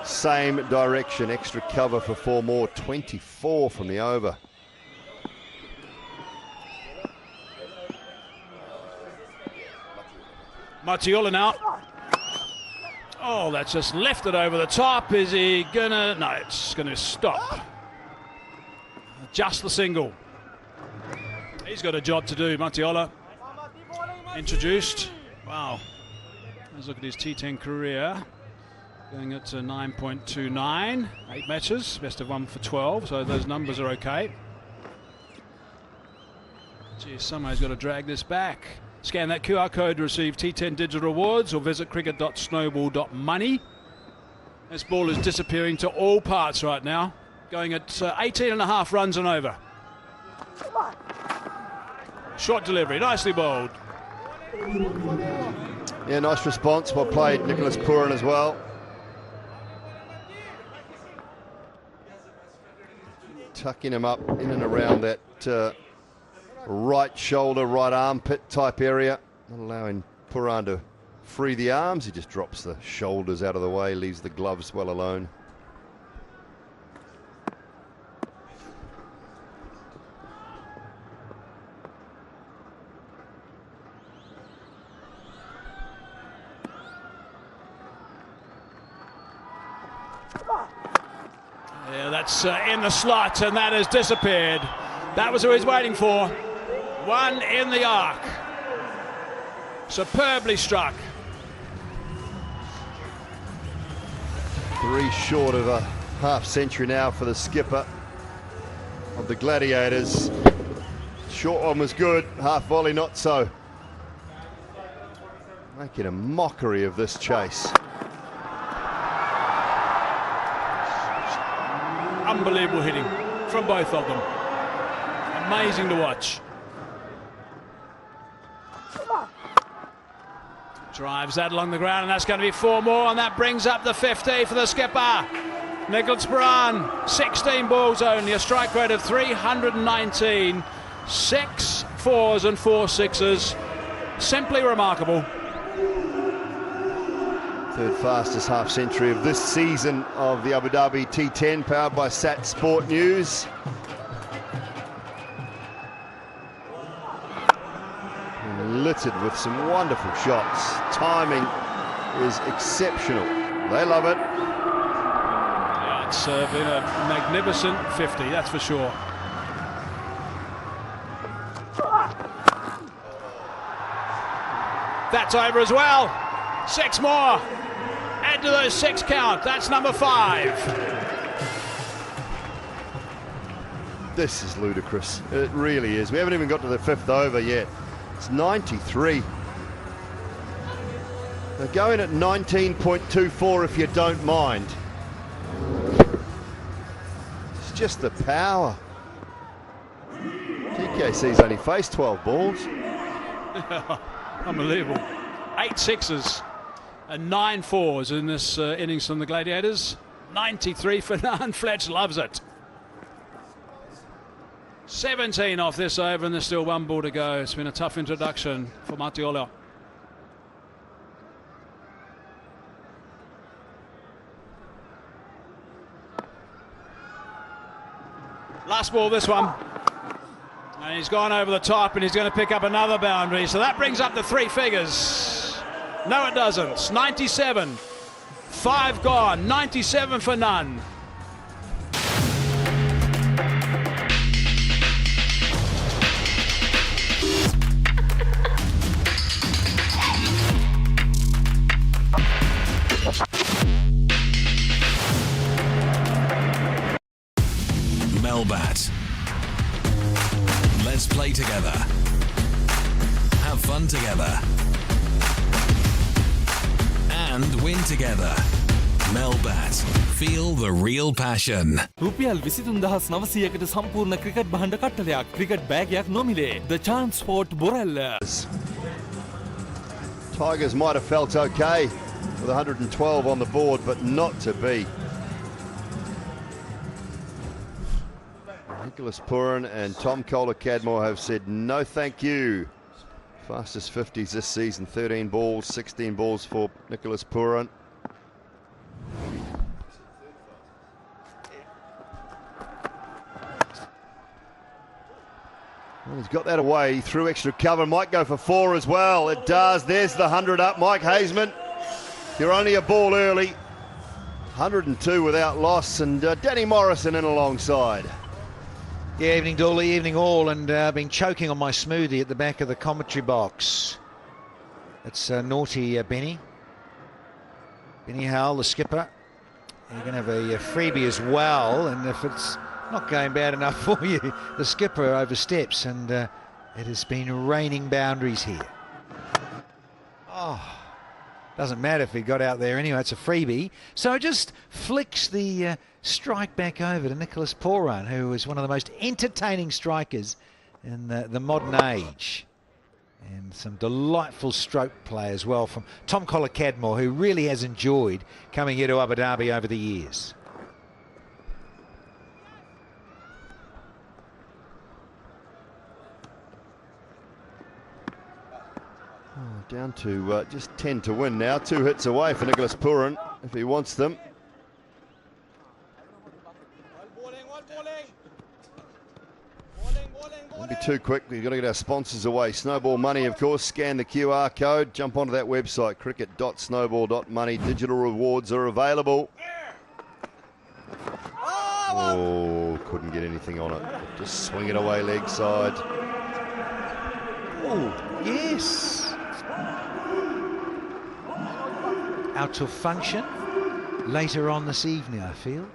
same direction, extra cover for 4 more, 24 from the over. Matiola now. Oh, that's just left it over the top. Is he gonna? No, it's gonna stop. Just the single. He's got a job to do, Matiola. Introduced. Wow. Let's look at his T10 career. Going at 9.29. 8 matches, best of 1 for 12, so those numbers are okay. Gee, somebody's got to drag this back. Scan that QR code to receive T10 digital rewards or visit cricket.snowball.money. This ball is disappearing to all parts right now. Going at 18.5 runs and over. Short delivery, nicely bowled. Yeah, nice response. Well played, Nicholas Pooran as well. Tucking him up in and around that right shoulder, right armpit type area. Not allowing Pooran to free the arms. He just drops the shoulders out of the way, leaves the gloves well alone. Yeah, that's in the slot, and that has disappeared. That was who he's waiting for. 1 in the arc. Superbly struck. 3 short of a half century now for the skipper of the Gladiators. Short one was good, half volley not so. Making a mockery of this chase. Unbelievable hitting from both of them. Amazing to watch. Drives that along the ground, and that's going to be 4 more, and that brings up the 50 for the skipper. Nicholas Pooran, 16 balls only, a strike rate of 319, 6 4s and 4 6s. Simply remarkable. 3rd fastest half century of this season of the Abu Dhabi T10, powered by SAT Sport News. And littered with some wonderful shots. Timing is exceptional. They love it. Yeah, it's been a magnificent 50, that's for sure. That's over as well. 6 more. Add to those 6 count. That's number 5. This is ludicrous. It really is. We haven't even got to the 5th over yet. It's 93. They're going at 19.24 if you don't mind. It's just the power. TKC's only faced 12 balls. Unbelievable. 8 6s and 9 4s in this innings from the Gladiators. 93 for none. Fletch loves it. 17 off this over, and there's still 1 ball to go. It's been a tough introduction for Matiola. Last ball, this one. And he's gone over the top, and he's going to pick up another boundary. So that brings up the 3 figures. No, it doesn't. 97. 5 gone. 97 for none. Melbat. Let's play together. Have fun together. and win together. Melbat. Feel the real passion. රුපියල් 23,900කට සම්පූර්ණ cricket භාණ්ඩ කට්ටලයක් cricket බෑගයක් නොමිලේ. The Chance Sport Borella. Tigers might have felt okay with 112 on the board, but not to be. Nicholas Pooran and Tom Kohler-Cadmore have said no thank you. Fastest 50s this season, 13 balls, 16 balls for Nicholas Pooran. Well, he's got that away through extra cover, might go for 4 as well. It does. There's the 100 up. Mike Hazeman, you're only a ball early. 102 without loss, and Danny Morrison in alongside. Yeah, evening Dooley, evening all, and been choking on my smoothie at the back of the commentary box. It's naughty, Benny. Benny Howell, the skipper. You're going to have a freebie as well, and if it's not going bad enough for you, the skipper oversteps, and it has been raining boundaries here. Oh, doesn't matter if he got out there anyway, it's a freebie. So it just flicks the strike back over to Nicholas Pooran, who is one of the most entertaining strikers in the modern age. And some delightful stroke play as well from Tom Kohler-Cadmore, who really has enjoyed coming here to Abu Dhabi over the years. Oh, down to just 10 to win now. 2 hits away for Nicholas Pooran if he wants them. Don't be too quick. We've got to get our sponsors away. Snowball Money, of course. Scan the QR code. Jump onto that website, cricket.snowball.money. Digital rewards are available. Oh, couldn't get anything on it. Just swing it away leg side. Oh, yes. Out of function later on this evening, I feel.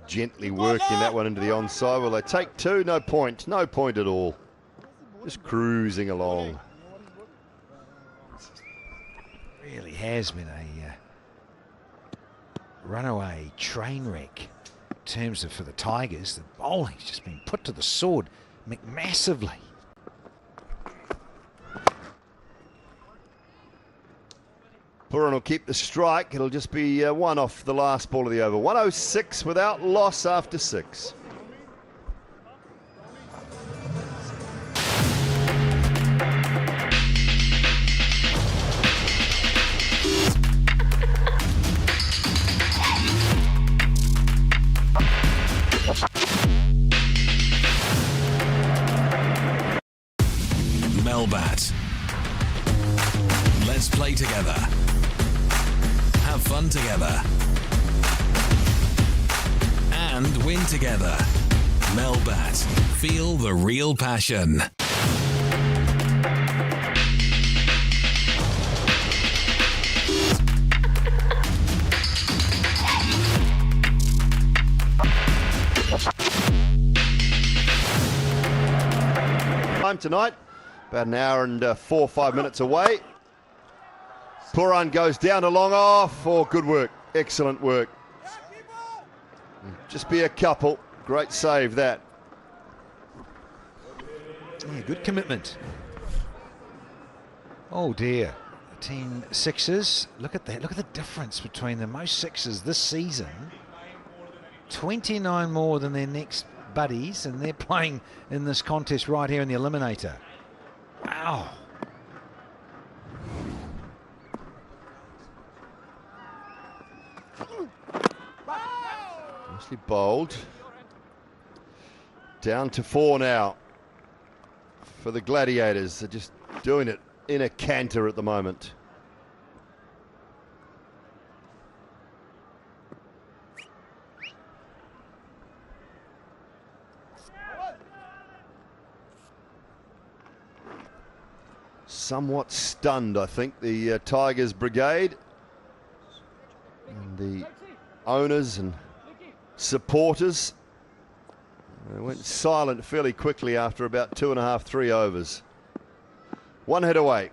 Gently working that one into the onside. Well, they take 2, no point at all. Just cruising along. Really has been a runaway train wreck in terms of for the Tigers. The bowling's just been put to the sword massively. Pooran will keep the strike. It'll just be 1 off the last ball of the over. 106 without loss after 6. Melbat. Let's play together. Have fun together. And win together. Melbat. Feel the real passion. Time tonight, about an hour and 4 or 5 minutes away. Pooran goes down to long off. Oh, good work. Excellent work. Just be a couple. Great save that. Yeah, good commitment. Oh dear. 10 sixes. Look at that. Look at the difference between the most sixes this season. 29 more than their next buddies, and they're playing in this contest right here in the Eliminator. Wow. Nicely bowled. Down to 4 now for the Gladiators. They're just doing it in a canter at the moment. Somewhat stunned, I think, the Tigers brigade and the owners and supporters. They went silent fairly quickly after about 2.5, 3 overs. One hit away.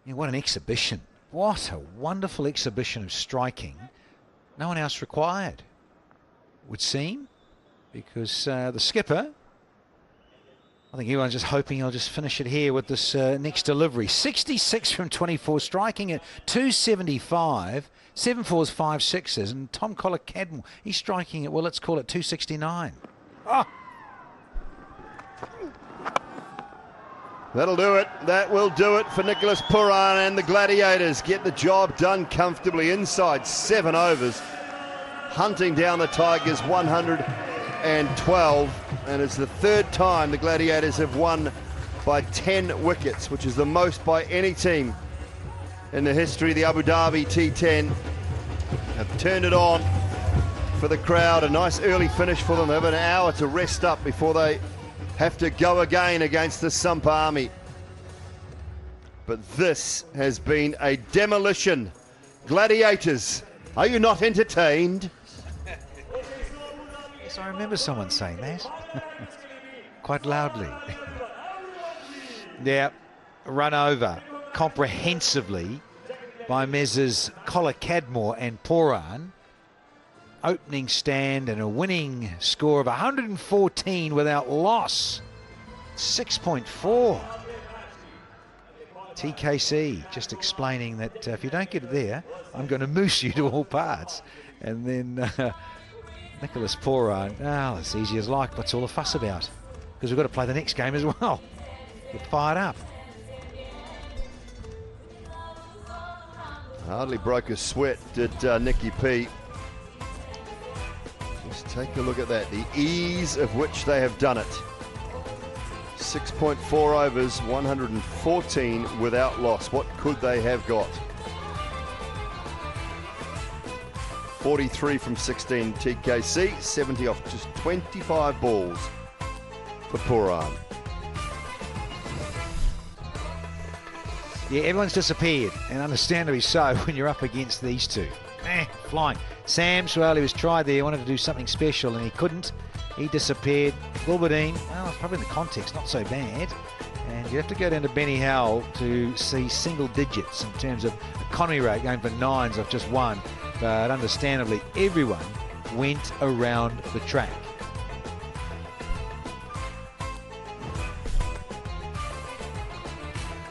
Yeah, what an exhibition. What a wonderful exhibition of striking. No one else required, would seem, because the skipper, I think everyone's just hoping he'll just finish it here with this next delivery. 66 from 24, striking at 275, 7 fours, 5 sixes, and Tom Collar-Cadmore, he's striking at, well, let's call it 269. Oh. That'll do it. That will do it for Nicholas Pooran and the Gladiators. Get the job done comfortably inside 7 overs. Hunting down the Tigers 112, and it's the 3rd time the Gladiators have won by 10 wickets, which is the most by any team in the history of the Abu Dhabi T10. Have turned it on for the crowd. A nice early finish for them. They have an hour to rest up before they have to go again against the Sump Army. But this has been a demolition. Gladiators, are you not entertained? Yes, I remember someone saying that quite loudly. Yeah, run over comprehensively by Messrs. Collar-Cadmore and Pooran. Opening stand and a winning score of 114 without loss. 6.4. TKC just explaining that if you don't get it there, I'm going to moose you to all parts. And then Nicholas Pooran, oh, it's easy as like. What's all the fuss about? Because we've got to play the next game as well. Get fired up. Hardly broke a sweat, did Nicky P. Just take a look at that, the ease of which they have done it. 6.4 overs, 114 without loss. What could they have got? 43 from 16 TKC, 70 off just 25 balls for Pooran. Yeah, everyone's disappeared, and understandably so when you're up against these two. Flying. Sams, well, he was tried there, wanted to do something special, and he couldn't. He disappeared. Gulbadine, well, it's probably in the context, not so bad. And you have to go down to Benny Howell to see single digits in terms of economy rate going for 9s of just 1. But understandably, everyone went around the track.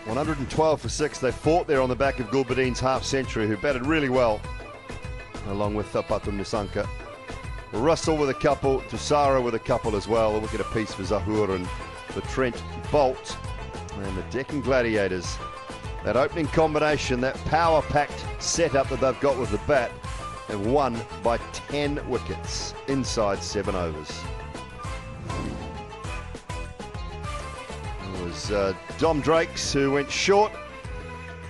$112 for 6. They fought there on the back of Gulbadine's half century, who batted really well, along with Patum Nisanka. Russell with a couple, Tussara with a couple as well. A wicket apiece for Zahur and the Trent Bolt. And the Deccan Gladiators, that opening combination, that power-packed setup that they've got with the bat, have won by 10 wickets inside 7 overs. It was Dom Drakes who went short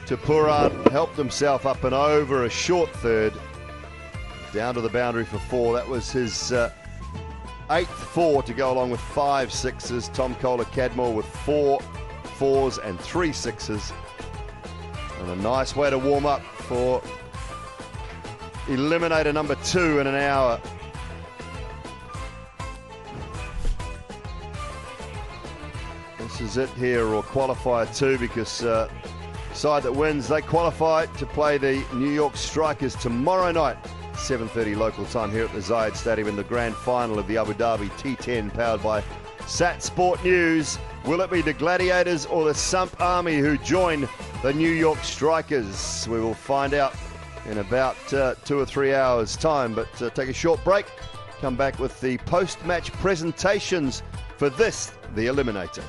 to Pooran, helped himself up and over a short third, down to the boundary for 4. That was his 8th 4 to go along with 5 sixes. Tom Collar-Cadmore with 4 4s and 3 6s. And a nice way to warm up for eliminator number 2 in an hour. This is it here, or qualifier 2, because side that wins, they qualify to play the New York Strikers tomorrow night, 7:30 local time here at the Zayed Stadium in the grand final of the Abu Dhabi T10, powered by Sat Sport News. Will it be the Gladiators or the Sump Army who join the New York Strikers? We will find out in about 2 or 3 hours' time, but take a short break. Come back with the post-match presentations for this, the Eliminator.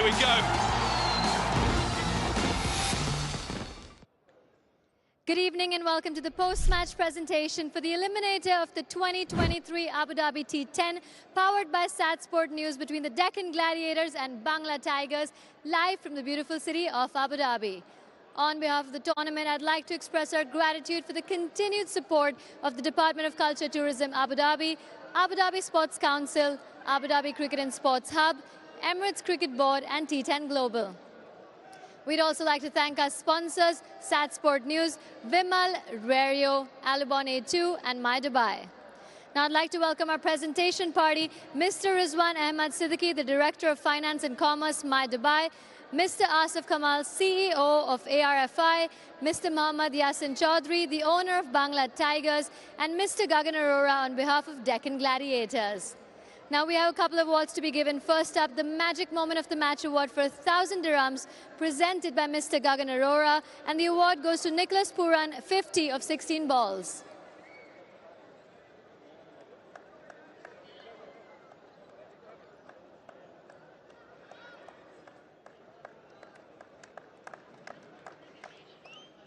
we go. Good evening and welcome to the post-match presentation for the eliminator of the 2023 Abu Dhabi T10, powered by Satsport News, between the Deccan Gladiators and Bangla Tigers, live from the beautiful city of Abu Dhabi. On behalf of the tournament, I'd like to express our gratitude for the continued support of the Department of Culture, Tourism Abu Dhabi Sports Council, Abu Dhabi Cricket and Sports Hub, Emirates Cricket Board and T10 Global. We'd also like to thank our sponsors, Satsport News, Vimal, Rario, Alubon A2 and My Dubai. Now I'd like to welcome our presentation party, Mr. Rizwan Ahmad Siddiqui, the Director of Finance and Commerce, My Dubai, Mr. Asif Kamal, CEO of ARFI, Mr. Mohammad Yasin Chaudhry, the owner of Bangla Tigers, and Mr. Gagan Arora on behalf of Deccan Gladiators. Now we have a couple of awards to be given. First up, the Magic Moment of the Match Award for 1,000 dirhams, presented by Mr. Gagan Arora, and the award goes to Nicholas Puran, 50 of 16 balls.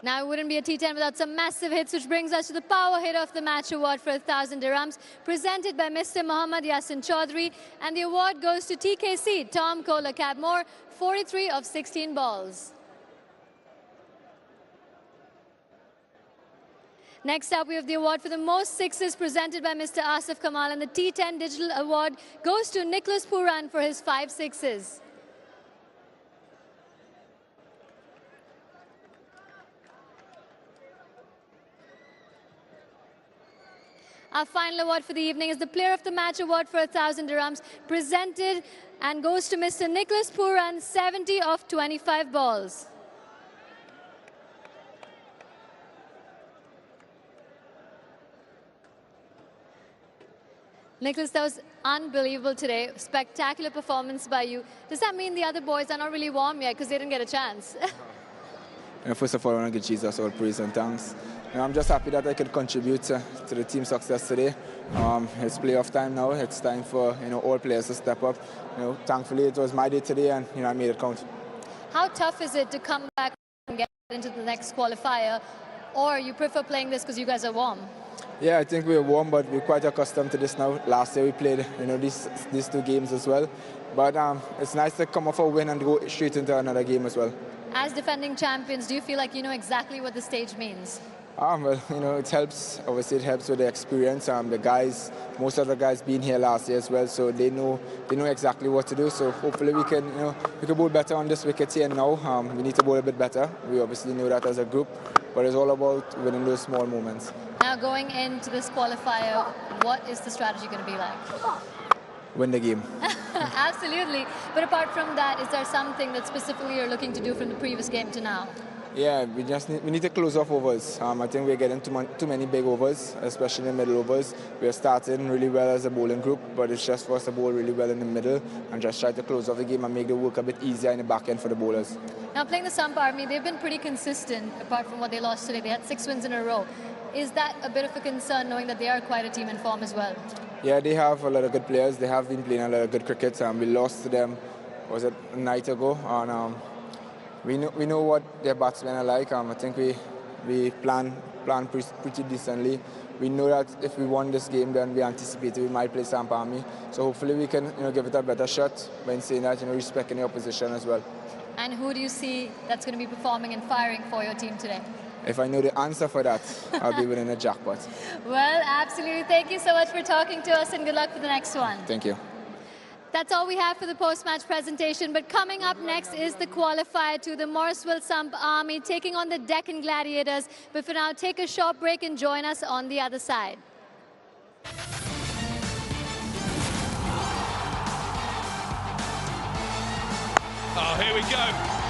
Now, it wouldn't be a T10 without some massive hits, which brings us to the Power Hit of the Match Award for 1,000 dirhams, presented by Mr. Mohammad Yasin Chaudhry, and the award goes to TKC, Tom Kohler Cabmore, 43 of 16 balls. Next up, we have the award for the most sixes, presented by Mr. Asif Kamal, and the T10 Digital Award goes to Nicholas Puran for his 5 sixes. Our final award for the evening is the Player of the Match Award for 1,000 dirhams, presented and goes to Mr. Nicholas Puran, 70 of 25 balls. Nicholas, that was unbelievable today. Spectacular performance by you. Does that mean the other boys are not really warm yet because they didn't get a chance? First of all, I want to give Jesus all praise and thanks. I'm just happy that I could contribute to the team's success today. It's playoff time now. It's time for all players to step up. Thankfully it was my day today, and I made it count. How tough is it to come back and get into the next qualifier, or you prefer playing this because you guys are warm? Yeah, I think we're warm, but we're quite accustomed to this now. Last year we played these 2 games as well, but it's nice to come off a win and go straight into another game as well. As defending champions, do you feel like you know exactly what the stage means? Well, it helps. Obviously, it helps with the experience. The guys, most of the guys being here last year as well, so they know exactly what to do. So hopefully we can bowl better on this wicket here now. We need to bowl a bit better. We obviously know that as a group, but it's all about winning those small moments. Now, going into this qualifier, what is the strategy going to be like? Win the game. Absolutely. But apart from that, is there something that specifically you're looking to do from the previous game to now? Yeah, we need to close off overs. I think we're getting too many big overs, especially in the middle overs. We're starting really well as a bowling group, but it's just for us to bowl really well in the middle and just try to close off the game and make the work a bit easier in the back end for the bowlers. Now, playing the Sump Army, they've been pretty consistent apart from what they lost today. They had 6 wins in a row. Is that a bit of a concern, knowing that they are quite a team in form as well? Yeah, they have a lot of good players. They have been playing a lot of good cricket. We lost to them, was it a night ago? And we know what their batsmen are like. I think we plan pretty decently. We know that if we won this game, then we anticipated we might play Sump Army. So hopefully we can give it a better shot by saying that, respecting the opposition as well. And who do you see that's going to be performing and firing for your team today? If I know the answer for that, I'll be winning a jackpot. Well, absolutely. Thank you so much for talking to us, and good luck for the next one. Thank you. That's all we have for the post-match presentation, but coming up next is the qualifier to the Morrisville Sump Army taking on the Deccan Gladiators. But for now, take a short break and join us on the other side. Oh, here we go.